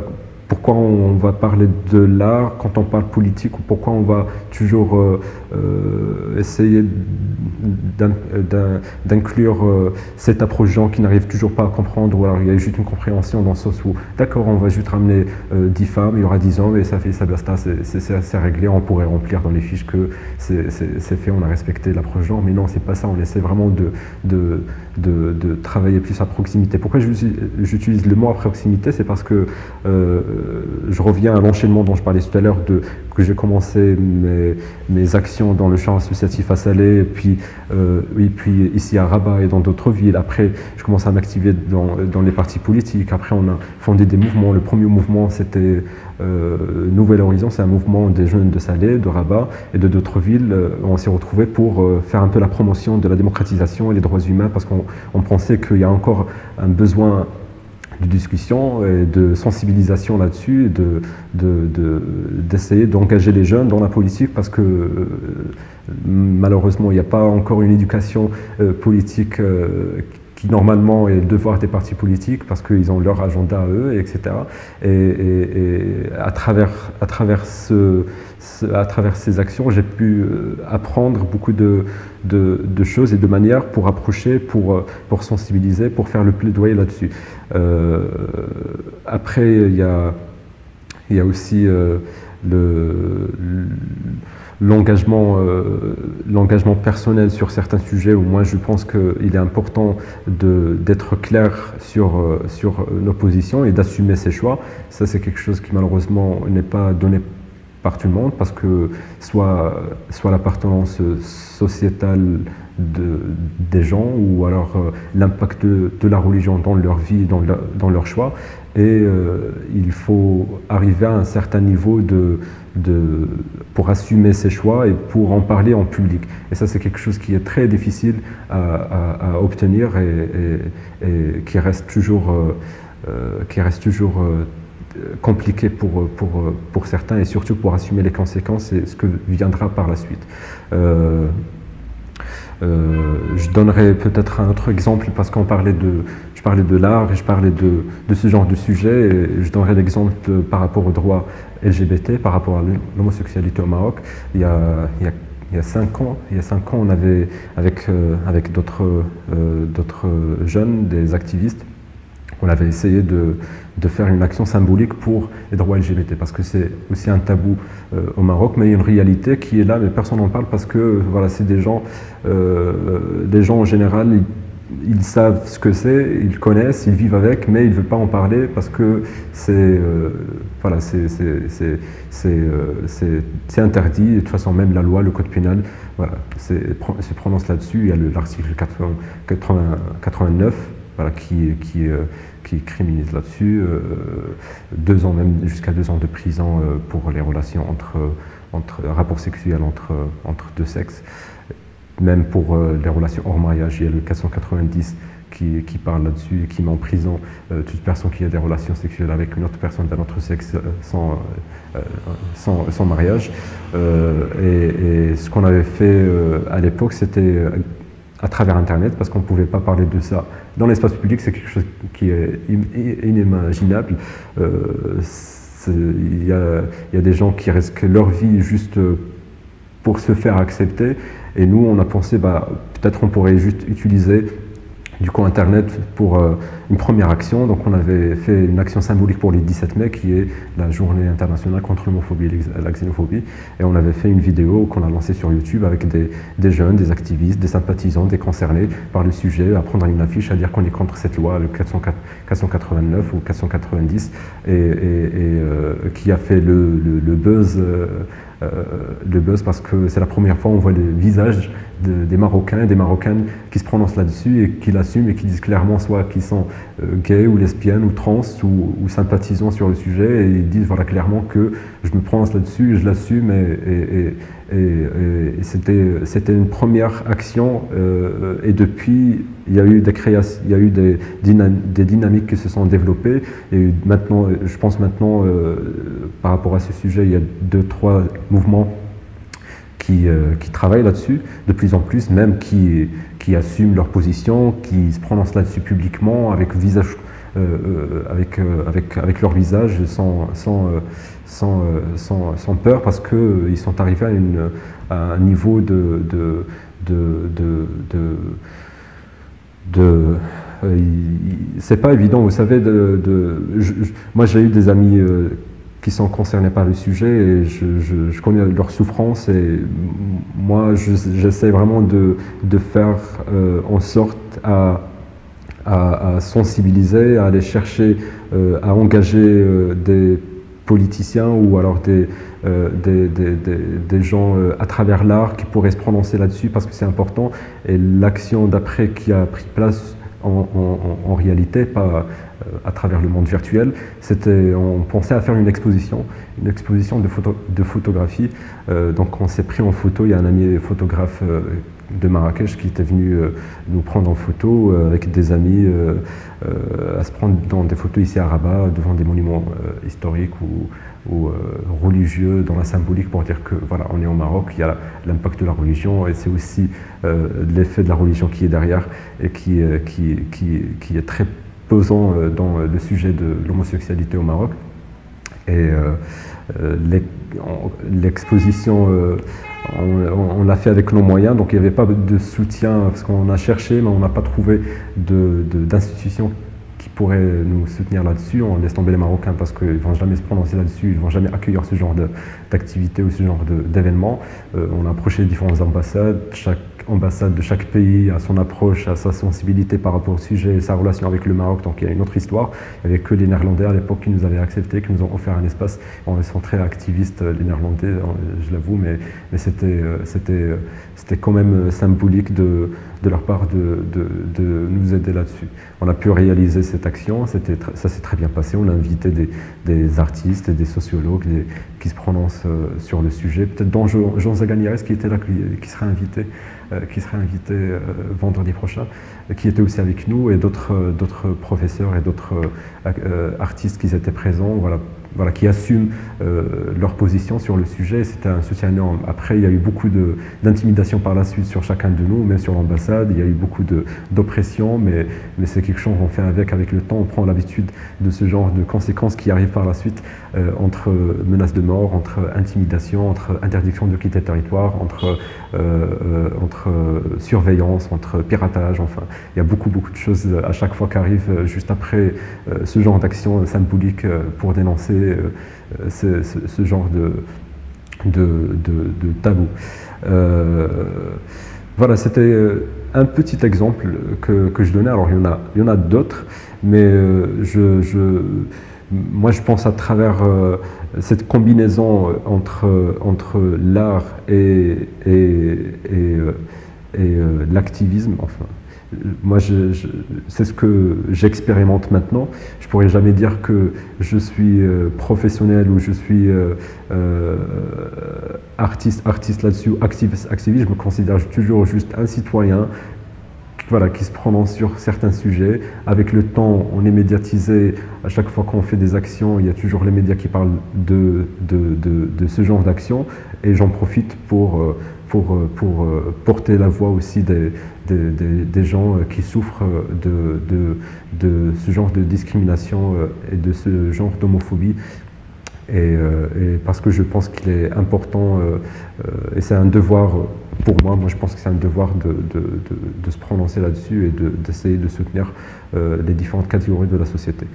pourquoi on va parler de l'art quand on parle politique ou pourquoi on va toujours essayer d'inclure cette approche gens qui n'arrivent toujours pas à comprendre ou alors il y a juste une compréhension dans le sens où d'accord on va juste ramener 10 femmes, il y aura 10 hommes et ça fait ça basta, c'est réglé, on pourrait remplir dans les fiches que c'est fait, on a respecté l'approche genre, mais non c'est pas ça, on essaie vraiment de travailler plus à proximité. Pourquoi j'utilise le mot à proximité, c'est parce que je reviens à l'enchaînement dont je parlais tout à l'heure, que j'ai commencé mes actions dans le champ associatif à Salé, et puis ici à Rabat et dans d'autres villes. Après, je commence à m'activer dans les partis politiques. Après, on a fondé des mouvements. Le premier mouvement, c'était Nouvel Horizon, c'est un mouvement des jeunes de Salé, de Rabat et de d'autres villes. On s'est retrouvés pour faire un peu la promotion de la démocratisation et des droits humains, parce qu'on pensait qu'il y a encore un besoin de discussion et de sensibilisation là-dessus, et d'essayer d'engager les jeunes dans la politique, parce que malheureusement il n'y a pas encore une éducation politique qui normalement est le devoir des partis politiques, parce qu'ils ont leur agenda à eux, etc. Et à travers ces actions, j'ai pu apprendre beaucoup de choses et de manières pour approcher, pour sensibiliser, pour faire le plaidoyer là-dessus. Après, il y a aussi l'engagement personnel sur certains sujets où moi je pense qu'il est important d'être clair sur nos positions et d'assumer ses choix. Ça c'est quelque chose qui malheureusement n'est pas donné par tout le monde, parce que soit l'appartenance sociétale des gens, ou alors l'impact de la religion dans leur vie, dans leur choix. et il faut arriver à un certain niveau pour assumer ses choix et pour en parler en public. Et ça, c'est quelque chose qui est très difficile à obtenir et qui reste toujours compliqué pour certains, et surtout pour assumer les conséquences et ce que viendra par la suite. Je donnerai peut-être un autre exemple parce je parlais de l'art et je parlais de ce genre de sujet, et je donnerai l'exemple par rapport aux droits LGBT, par rapport à l'homosexualité au Maroc. Il y a 5 ans, on avait, avec d'autres jeunes, des activistes, on avait essayé de faire une action symbolique pour les droits LGBT, parce que c'est aussi un tabou au Maroc, mais il y a une réalité qui est là, mais personne n'en parle parce que voilà, c'est des gens en général, ils savent ce que c'est, ils connaissent, ils vivent avec, mais ils ne veulent pas en parler parce que c'est interdit. Et de toute façon, même la loi, le code pénal, voilà, se prononce là-dessus. Il y a l'article 89 voilà, qui criminalise là-dessus, 2 ans, même jusqu'à 2 ans de prison pour les relations entre rapports sexuels entre deux sexes. Même pour les relations hors mariage, il y a le 490 qui parle là-dessus et qui met en prison toute personne qui a des relations sexuelles avec une autre personne d'un autre sexe sans mariage. Et ce qu'on avait fait à l'époque, c'était à travers Internet, parce qu'on ne pouvait pas parler de ça dans l'espace public. C'est quelque chose qui est inimaginable. Il y a des gens qui risquent leur vie juste pour se faire accepter, et nous on a pensé peut-être on pourrait juste utiliser du coup Internet pour une première action. Donc on avait fait une action symbolique pour les 17 mai, qui est la journée internationale contre l'homophobie et la xénophobie, et on avait fait une vidéo qu'on a lancée sur YouTube avec des jeunes, des activistes, des sympathisants, des concernés par le sujet, à prendre une affiche, à dire qu'on est contre cette loi, le 489 ou 490, et qui a fait le buzz. Le buzz parce que c'est la première fois où on voit les visages des Marocains et des Marocaines qui se prononcent là-dessus et qui l'assument et qui disent clairement soit qu'ils sont gays ou lesbiennes ou trans ou sympathisants sur le sujet, et ils disent voilà clairement que je me prononce là-dessus et je l'assume, et c'était une première action, et depuis il y a eu des dynamiques qui se sont développées, et maintenant, je pense maintenant par rapport à ce sujet, il y a 2-3 mouvements qui travaillent là-dessus, de plus en plus, même qui assument leur position, qui se prononcent là-dessus publiquement, avec leur visage, sans peur, parce qu'ils sont arrivés à un niveau c'est pas évident, vous savez. Moi, j'ai eu des amis qui sont concernés par le sujet, et je connais leur souffrance, et moi j'essaie vraiment de faire en sorte à sensibiliser, à aller chercher, à engager des politiciens ou alors des gens à travers l'art qui pourraient se prononcer là-dessus, parce que c'est important. Et l'action d'après qui a pris place en réalité, pas à travers le monde virtuel, on pensait à faire une exposition de photographie. Donc on s'est pris en photo. Il y a un ami photographe de Marrakech qui était venu nous prendre en photo avec des amis, à se prendre dans des photos ici à Rabat devant des monuments historiques ou religieux, dans la symbolique, pour dire que voilà, on est au Maroc, il y a l'impact de la religion, et c'est aussi l'effet de la religion qui est derrière et qui est très pesant dans le sujet de l'homosexualité au Maroc. Et l'exposition, on l'a fait avec nos moyens, donc il n'y avait pas de soutien, parce qu'on a cherché, mais on n'a pas trouvé d'institution qui pourrait nous soutenir là-dessus. On laisse tomber les Marocains parce qu'ils ne vont jamais se prononcer là-dessus, ils ne vont jamais accueillir ce genre d'activité ou ce genre d'événement. On a approché les différentes ambassades, chaque ambassade de chaque pays a son approche, a sa sensibilité par rapport au sujet et sa relation avec le Maroc, donc il y a une autre histoire. Il n'y avait que les Néerlandais à l'époque qui nous avaient acceptés, qui nous ont offert un espace. On sont très activistes, les Néerlandais, je l'avoue, mais c'était quand même symbolique de leur part de nous aider là-dessus. On a pu réaliser cette action, ça s'est très bien passé. On a invité des artistes et des sociologues qui se prononcent sur le sujet. Peut-être dont Jean Zaganiares qui était là, qui sera invité vendredi prochain, qui était aussi avec nous, et d'autres professeurs et d'autres artistes qui étaient présents, voilà, qui assument leur position sur le sujet. C'était un soutien énorme. Après, il y a eu beaucoup d'intimidation par la suite sur chacun de nous, même sur l'ambassade. Il y a eu beaucoup d'oppression, mais c'est quelque chose qu'on fait avec le temps. On prend l'habitude de ce genre de conséquences qui arrivent par la suite, entre menaces de mort, entre intimidation, entre interdiction de quitter le territoire, entre surveillance, entre piratage. Enfin, il y a beaucoup de choses à chaque fois qui arrivent juste après ce genre d'action symbolique pour dénoncer ce genre de tabou. Voilà, c'était un petit exemple que je donnais. Alors il y en a d'autres, mais moi je pense à travers cette combinaison entre l'art et l'activisme. Enfin, moi, c'est ce que j'expérimente maintenant. Je ne pourrais jamais dire que je suis professionnel ou je suis artiste là-dessus, activiste. Je me considère toujours juste un citoyen, voilà, qui se prononce sur certains sujets. Avec le temps, on est médiatisé. À chaque fois qu'on fait des actions, il y a toujours les médias qui parlent de ce genre d'action. Et j'en profite pour porter la voix aussi des gens qui souffrent de ce genre de discrimination et de ce genre d'homophobie. Et parce que je pense qu'il est important, et c'est un devoir pour moi, je pense que c'est un devoir de se prononcer là-dessus et d'essayer de soutenir les différentes catégories de la société.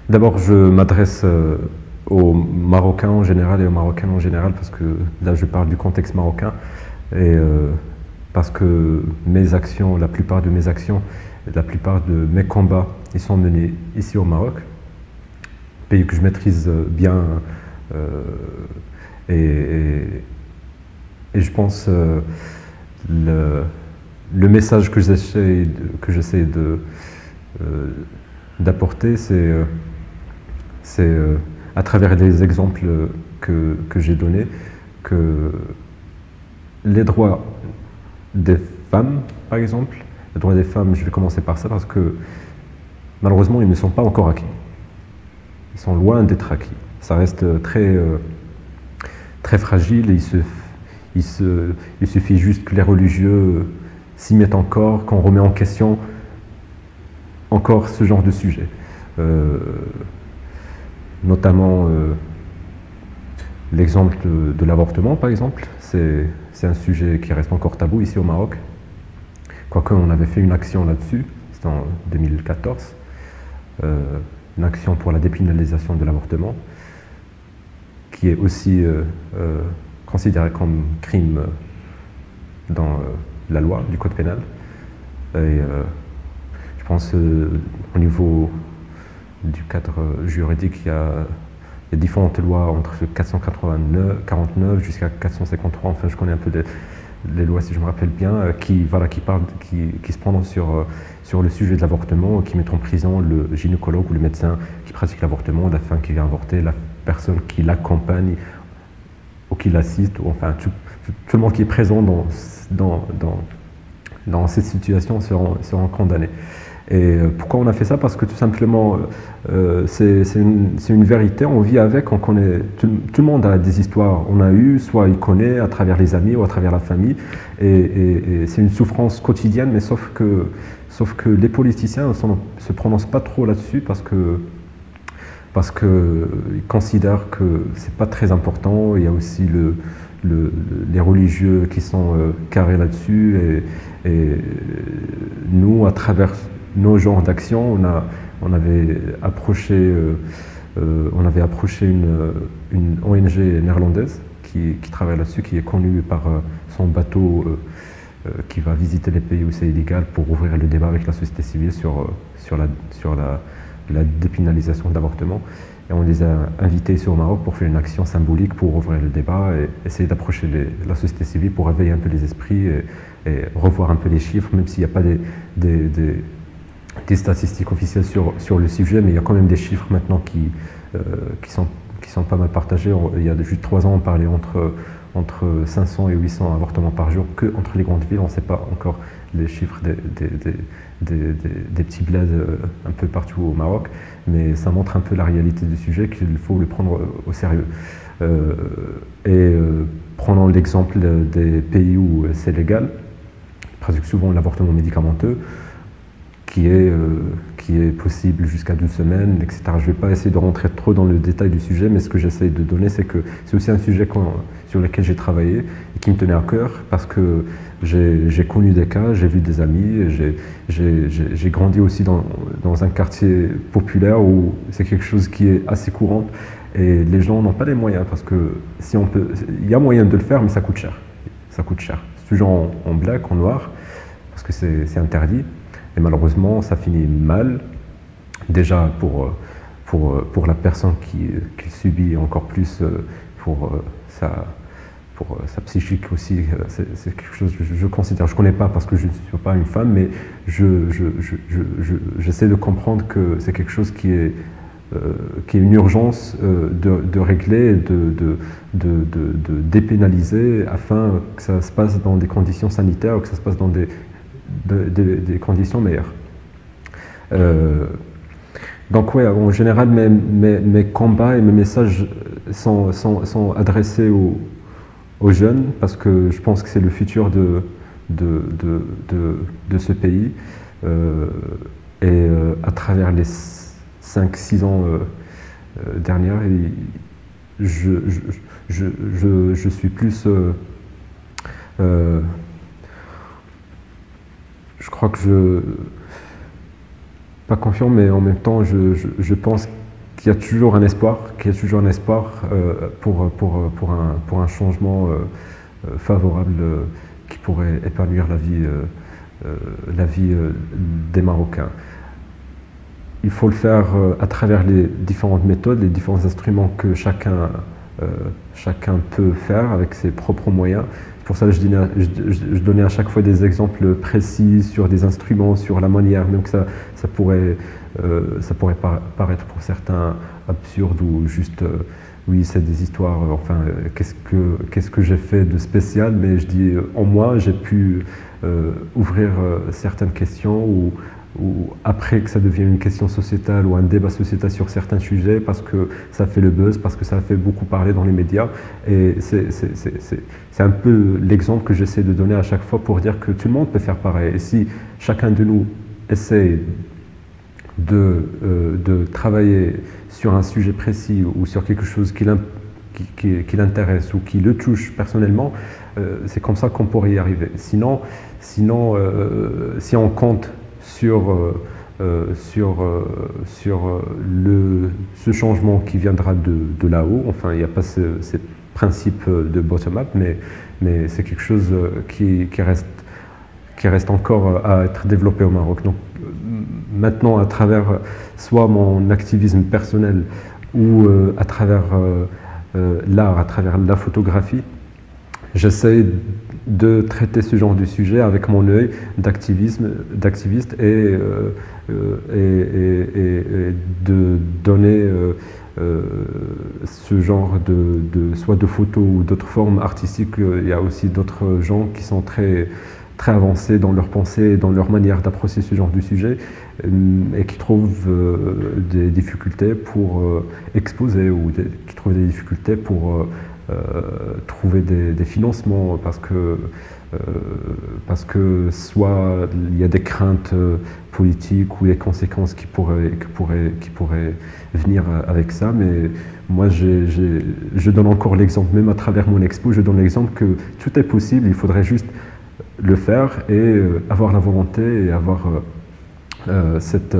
D'abord, je m'adresse aux Marocains en général et aux Marocaines en général, parce que là je parle du contexte marocain, et parce que mes actions, la plupart de mes actions, la plupart de mes combats, ils sont menés ici au Maroc, pays que je maîtrise bien, et je pense le message que j'essaie d'apporter, c'est à travers les exemples que j'ai donnés, que les droits des femmes, par exemple, les droits des femmes, je vais commencer par ça, parce que malheureusement, ils ne sont pas encore acquis. Ils sont loin d'être acquis. Ça reste très fragile, et il suffit juste que les religieux s'y mettent encore, qu'on remet en question encore ce genre de sujet. Notamment l'exemple de l'avortement, par exemple. C'est un sujet qui reste encore tabou ici au Maroc. Quoique on avait fait une action là-dessus, c'était en 2014, une action pour la dépénalisation de l'avortement, qui est aussi considéré comme crime dans la loi du code pénal. Et je pense au niveau du cadre juridique, il y a différentes lois entre 449 jusqu'à 453, enfin je connais un peu les lois si je me rappelle bien, qui se prononcent sur le sujet de l'avortement, qui mettent en prison le gynécologue ou le médecin qui pratique l'avortement, la femme qui vient avorter, la personne qui l'accompagne ou qui l'assiste, ou enfin tout le monde qui est présent dans cette situation seront condamnés. Et pourquoi on a fait ça? Parce que tout simplement, c'est une vérité, on vit avec, on connaît, tout le monde a des histoires, on a eu, soit il connaît à travers les amis ou à travers la famille, et c'est une souffrance quotidienne, mais sauf que les politiciens ne se prononcent pas trop là-dessus, parce qu'ils considèrent que c'est pas très important. Il y a aussi les religieux qui sont carrés là-dessus, et nous, à travers nos genres d'actions, on avait approché une ONG néerlandaise qui travaille là-dessus, qui est connue par son bateau qui va visiter les pays où c'est illégal, pour ouvrir le débat avec la société civile sur la dépénalisation de l'avortement. et on les a invités ici au Maroc pour faire une action symbolique pour ouvrir le débat et essayer d'approcher la société civile pour réveiller un peu les esprits et revoir un peu les chiffres, même s'il n'y a pas des statistiques officielles sur le sujet, mais il y a quand même des chiffres maintenant qui sont pas mal partagés. Il y a juste 3 ans, on parlait entre 500 et 800 avortements par jour que entre les grandes villes. On ne sait pas encore les chiffres des petits bleds un peu partout au Maroc, mais ça montre un peu la réalité du sujet, qu'il faut le prendre au sérieux. Prenons l'exemple des pays où c'est légal, pratique souvent l'avortement médicamenteux, qui est possible jusqu'à 12 semaines, etc. Je ne vais pas essayer de rentrer trop dans le détail du sujet, mais ce que j'essaie de donner, c'est que c'est aussi un sujet sur lequel j'ai travaillé et qui me tenait à cœur, parce que j'ai connu des cas, j'ai vu des amis, j'ai grandi aussi dans un quartier populaire où c'est quelque chose qui est assez courant et les gens n'ont pas les moyens, parce que si on peut, il y a moyen de le faire, mais ça coûte cher. Ça coûte cher. C'est toujours en black, en noir, parce que c'est interdit. Et malheureusement, ça finit mal, déjà pour la personne qui subit, encore plus pour sa psychique aussi. C'est quelque chose que je considère, je ne connais pas parce que je ne suis pas une femme, mais j'essaie de comprendre que c'est quelque chose qui est une urgence de régler, de dépénaliser, afin que ça se passe dans des conditions sanitaires, que ça se passe dans des conditions meilleures. Donc ouais, en général, mes combats et mes messages sont adressés aux jeunes, parce que je pense que c'est le futur de ce pays. À travers les 5-6 ans dernières, je suis plus... je crois que pas confiant, mais en même temps, je pense qu'il y a toujours un espoir, pour un changement favorable qui pourrait épanouir la vie des Marocains. Il faut le faire à travers les différentes méthodes, les différents instruments que chacun peut faire avec ses propres moyens. Pour ça, je donnais à chaque fois des exemples précis sur des instruments, sur la manière, même que ça pourrait paraître pour certains absurde ou juste, oui, c'est des histoires, enfin, qu'est-ce que j'ai fait de spécial, mais je dis, en moi, j'ai pu ouvrir certaines questions, ou après que ça devienne une question sociétale ou un débat sociétal sur certains sujets, parce que ça fait le buzz, parce que ça fait beaucoup parler dans les médias. Et c'est un peu l'exemple que j'essaie de donner à chaque fois pour dire que tout le monde peut faire pareil. Et si chacun de nous essaie de travailler sur un sujet précis ou sur quelque chose qui l'intéresse ou qui le touche personnellement, c'est comme ça qu'on pourrait y arriver. Sinon, si on compte sur ce changement qui viendra de là-haut. Enfin, il n'y a pas ces principes de bottom-up, mais c'est quelque chose qui reste encore à être développé au Maroc. Donc, maintenant, à travers soit mon activisme personnel ou à travers l'art, à travers la photographie, j'essaie de traiter ce genre de sujet avec mon œil d'activiste et de donner ce genre soit de photos ou d'autres formes artistiques. Il y a aussi d'autres gens qui sont très avancés dans leur pensée et dans leur manière d'approcher ce genre de sujet et qui trouvent des difficultés pour exposer ou qui trouvent des difficultés pour trouver des financements, parce que soit il y a des craintes politiques ou des conséquences qui pourraient venir avec ça, mais moi je donne encore l'exemple, même à travers mon expo, je donne l'exemple que tout est possible, il faudrait juste le faire et avoir la volonté et avoir cette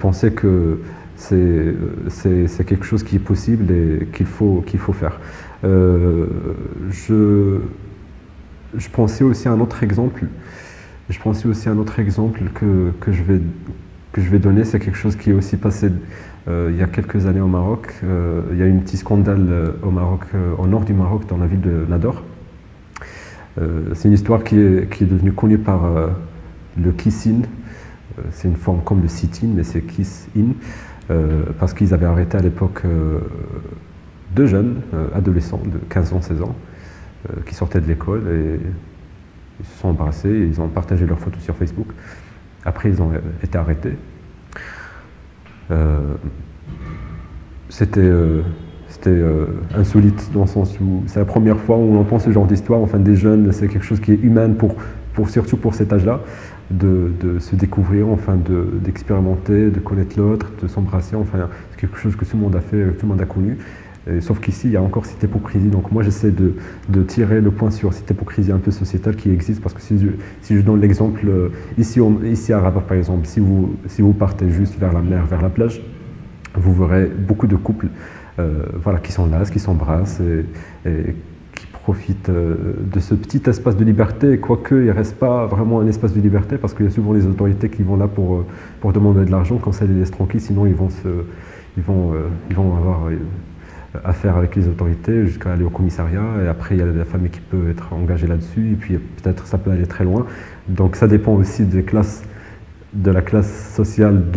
pensée que c'est quelque chose qui est possible et qu'il faut faire. Je pensais aussi à un autre exemple. Que je vais que je vais donner, c'est quelque chose qui est aussi passé il y a quelques années au Maroc. Il y a eu un petit scandale au Maroc, au nord du Maroc, dans la ville de Nador. C'est une histoire qui est devenue connue par le kiss-in. C'est une forme comme le sit-in, mais c'est kiss-in, parce qu'ils avaient arrêté à l'époque deux jeunes adolescents de 15 ans, 16 ans, qui sortaient de l'école et ils se sont embrassés et ils ont partagé leurs photos sur Facebook. Après, ils ont été arrêtés. C'était insolite dans le sens où c'est la première fois où on entend ce genre d'histoire. Enfin, des jeunes, c'est quelque chose qui est humain surtout pour cet âge-là, de se découvrir, enfin, d'expérimenter, de connaître l'autre, de s'embrasser. Enfin, c'est quelque chose que tout le monde a fait, tout le monde a connu. Sauf qu'ici, il y a encore cette hypocrisie. Donc moi, j'essaie de tirer le point sur cette hypocrisie un peu sociétale qui existe. Parce que si je donne l'exemple, ici à Rabat, par exemple, si vous partez juste vers la mer, vers la plage, vous verrez beaucoup de couples voilà, qui s'enlacent, qui s'embrassent et qui profitent de ce petit espace de liberté. Quoique, il ne reste pas vraiment un espace de liberté parce qu'il y a souvent les autorités qui vont là pour demander de l'argent. Quand ça les laisse tranquilles, sinon ils vont avoir affaire avec les autorités jusqu'à aller au commissariat, et après il y a la famille qui peut être engagée là-dessus, et puis peut-être ça peut aller très loin. Donc ça dépend aussi de la classe sociale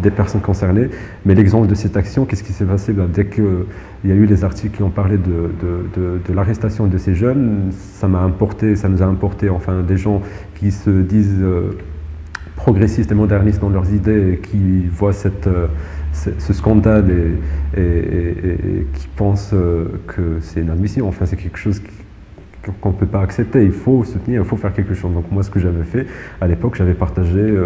des personnes concernées. Mais l'exemple de cette action, qu'est-ce qui s'est passé? Dès qu'il y a eu les articles qui ont parlé de l'arrestation de ces jeunes, ça nous a importé enfin, des gens qui se disent progressistes et modernistes dans leurs idées et qui voient ce scandale et qui pensent que c'est inadmissible. Enfin, c'est quelque chose qu'on ne peut pas accepter. Il faut soutenir, il faut faire quelque chose. Donc moi, ce que j'avais fait, à l'époque, j'avais partagé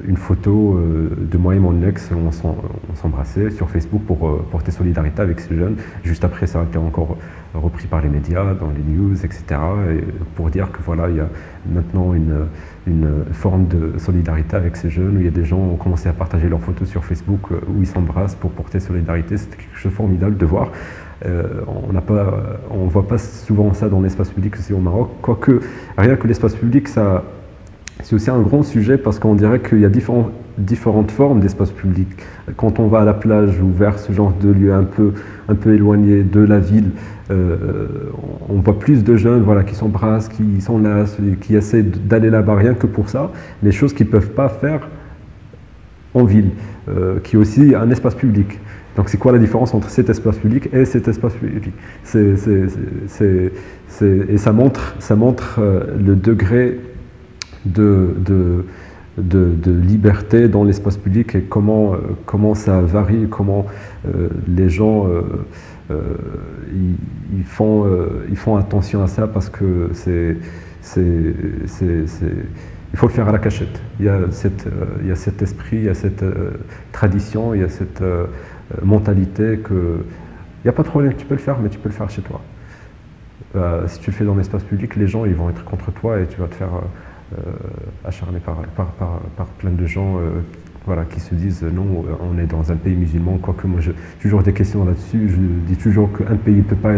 une photo de moi et mon ex, on s'embrassait sur Facebook pour porter solidarité avec ces jeunes. Juste après, ça a été encore repris par les médias, dans les news, etc. Et pour dire que voilà, il y a maintenant une forme de solidarité avec ces jeunes, où il y a des gens qui ont commencé à partager leurs photos sur Facebook où ils s'embrassent pour porter solidarité. C'était quelque chose de formidable de voir. On ne voit pas souvent ça dans l'espace public aussi au Maroc, quoique rien que l'espace public, c'est aussi un grand sujet parce qu'on dirait qu'il y a différentes formes d'espace public. Quand on va à la plage ou vers ce genre de lieu un peu éloigné de la ville, on voit plus de jeunes voilà, qui s'embrassent, qui s'enlacent, qui essaient d'aller là-bas rien que pour ça, les choses qu'ils ne peuvent pas faire en ville, qui est aussi un espace public. Donc c'est quoi la différence entre cet espace public et cet espace public? Et ça montre le degré de liberté dans l'espace public et comment ça varie, comment les gens ils font attention à ça, parce que il faut le faire à la cachette. Il y a cet esprit, il y a cette tradition, il y a cette mentalité que il n'y a pas de problème, tu peux le faire, mais tu peux le faire chez toi. Si tu le fais dans l'espace public, les gens ils vont être contre toi et tu vas te faire acharné par plein de gens voilà, qui se disent non, on est dans un pays musulman, quoique moi j'ai toujours des questions là-dessus. Je dis toujours qu'un pays ne peut pas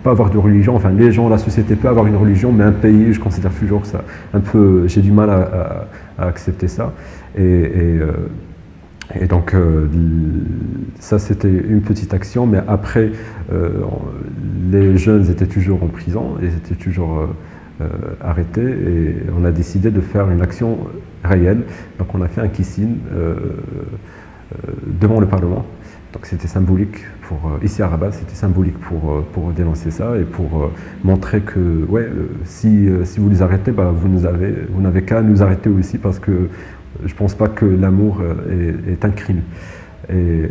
avoir de religion, enfin les gens, la société peut avoir une religion, mais un pays, je considère toujours ça un peu, j'ai du mal à accepter ça. Et donc ça c'était une petite action, mais après les jeunes étaient toujours en prison, ils étaient toujours arrêtés, et on a décidé de faire une action réelle. Donc on a fait un kiss-in devant le Parlement. Donc c'était symbolique ici à Rabat, c'était symbolique pour dénoncer ça et pour montrer que ouais, si vous les arrêtez, bah, vous n'avez qu'à nous arrêter aussi, parce que je ne pense pas que l'amour est un crime. Et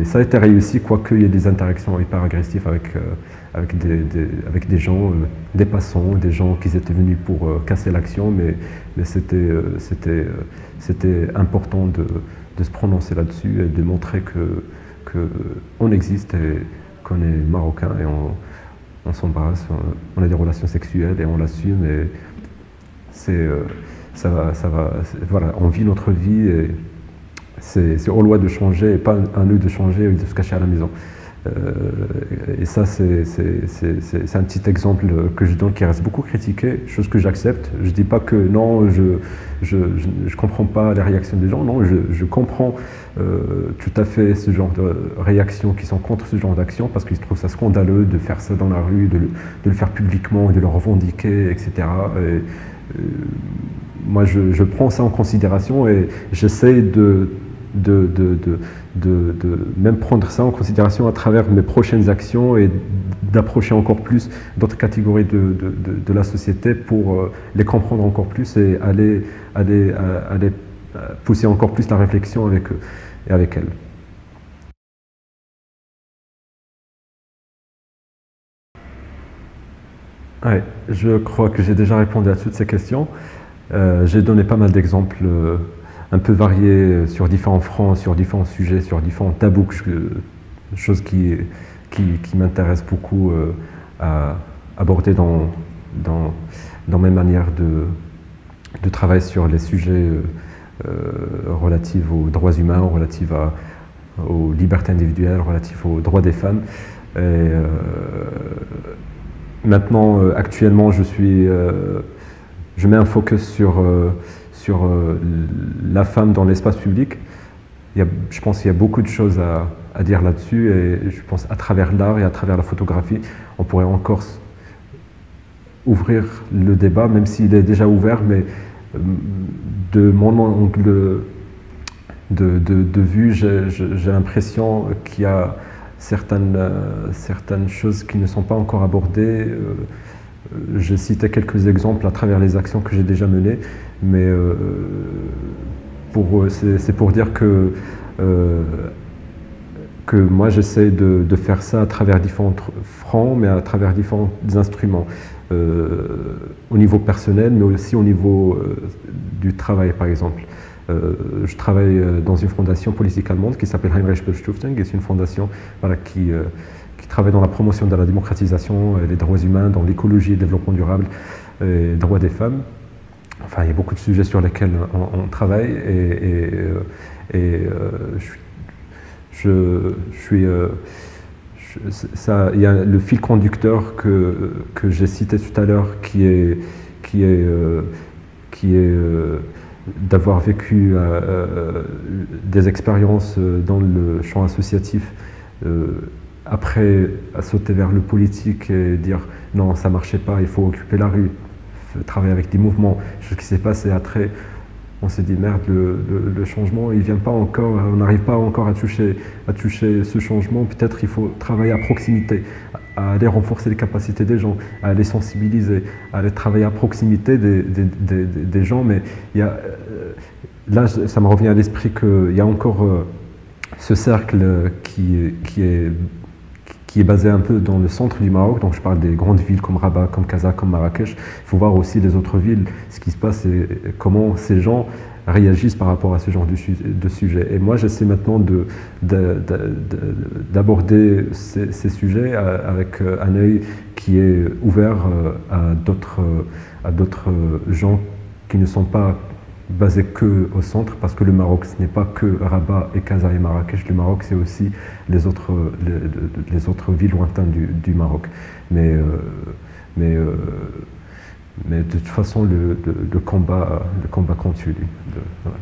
ça a été réussi, quoique il y ait des interactions hyper agressives avec des gens, des passants, des gens qui étaient venus pour casser l'action, mais c'était important de se prononcer là-dessus et de montrer qu'on existe et qu'on est marocain et on s'embrasse, on a des relations sexuelles et on l'assume, et voilà, on vit notre vie et c'est aux lois de changer et pas à nous de changer et de se cacher à la maison. Et ça, c'est un petit exemple que je donne qui reste beaucoup critiqué, chose que j'accepte. Je ne dis pas que non, je comprends pas les réactions des gens, non, je comprends tout à fait ce genre de réactions qui sont contre ce genre d'action parce qu'ils trouvent ça scandaleux de faire ça dans la rue, de le faire publiquement, de le revendiquer, etc. Moi, je prends ça en considération et j'essaie de même prendre ça en considération à travers mes prochaines actions et d'approcher encore plus d'autres catégories de la société pour les comprendre encore plus et aller pousser encore plus la réflexion avec eux et avec elles. Ouais, je crois que j'ai déjà répondu à toutes ces questions. J'ai donné pas mal d'exemples un peu variés sur différents fronts, sur différents sujets, sur différents tabous, choses qui m'intéressent beaucoup à aborder dans mes manières de travail sur les sujets relatifs aux droits humains, relatifs aux libertés individuelles, relatifs aux droits des femmes. Et, maintenant, actuellement, je mets un focus sur la femme dans l'espace public. Je pense qu'il y a beaucoup de choses à dire là-dessus et je pense à travers l'art et à travers la photographie, on pourrait encore ouvrir le débat, même s'il est déjà ouvert, mais de mon angle de vue, j'ai l'impression qu'il y a certaines choses qui ne sont pas encore abordées. J'ai cité quelques exemples à travers les actions que j'ai déjà menées, mais c'est pour dire que moi j'essaie de faire ça à travers différents fronts, mais à travers différents instruments, au niveau personnel, mais aussi au niveau du travail, par exemple. Je travaille dans une fondation politique allemande qui s'appelle Heinrich Böll Stiftung, et c'est une fondation qui travaille dans la promotion de la démocratisation, des droits humains, dans l'écologie et le développement durable, et les droits des femmes. Enfin, il y a beaucoup de sujets sur lesquels on travaille il y a le fil conducteur que j'ai cité tout à l'heure qui est d'avoir vécu des expériences dans le champ associatif, après à sauter vers le politique et dire non, ça marchait pas, il faut occuper la rue, travailler avec des mouvements. Ce qui s'est passé après, on s'est dit merde, le changement il vient pas encore, on n'arrive pas encore à toucher ce changement, peut-être il faut travailler à proximité, à aller renforcer les capacités des gens, à les sensibiliser, à aller travailler à proximité des gens, mais là ça me revient à l'esprit qu'il y a encore ce cercle qui est basé un peu dans le centre du Maroc, donc je parle des grandes villes comme Rabat, comme Casa, comme Marrakech. Il faut voir aussi les autres villes, ce qui se passe et comment ces gens réagissent par rapport à ce genre de sujet. Et moi, j'essaie maintenant d'aborder ces sujets avec un œil qui est ouvert à d'autres gens qui ne sont pas basé que au centre, parce que le Maroc, ce n'est pas que Rabat et Casa et Marrakech. Le Maroc, c'est aussi les autres villes lointaines du Maroc. Mais de toute façon, le combat continue. Voilà.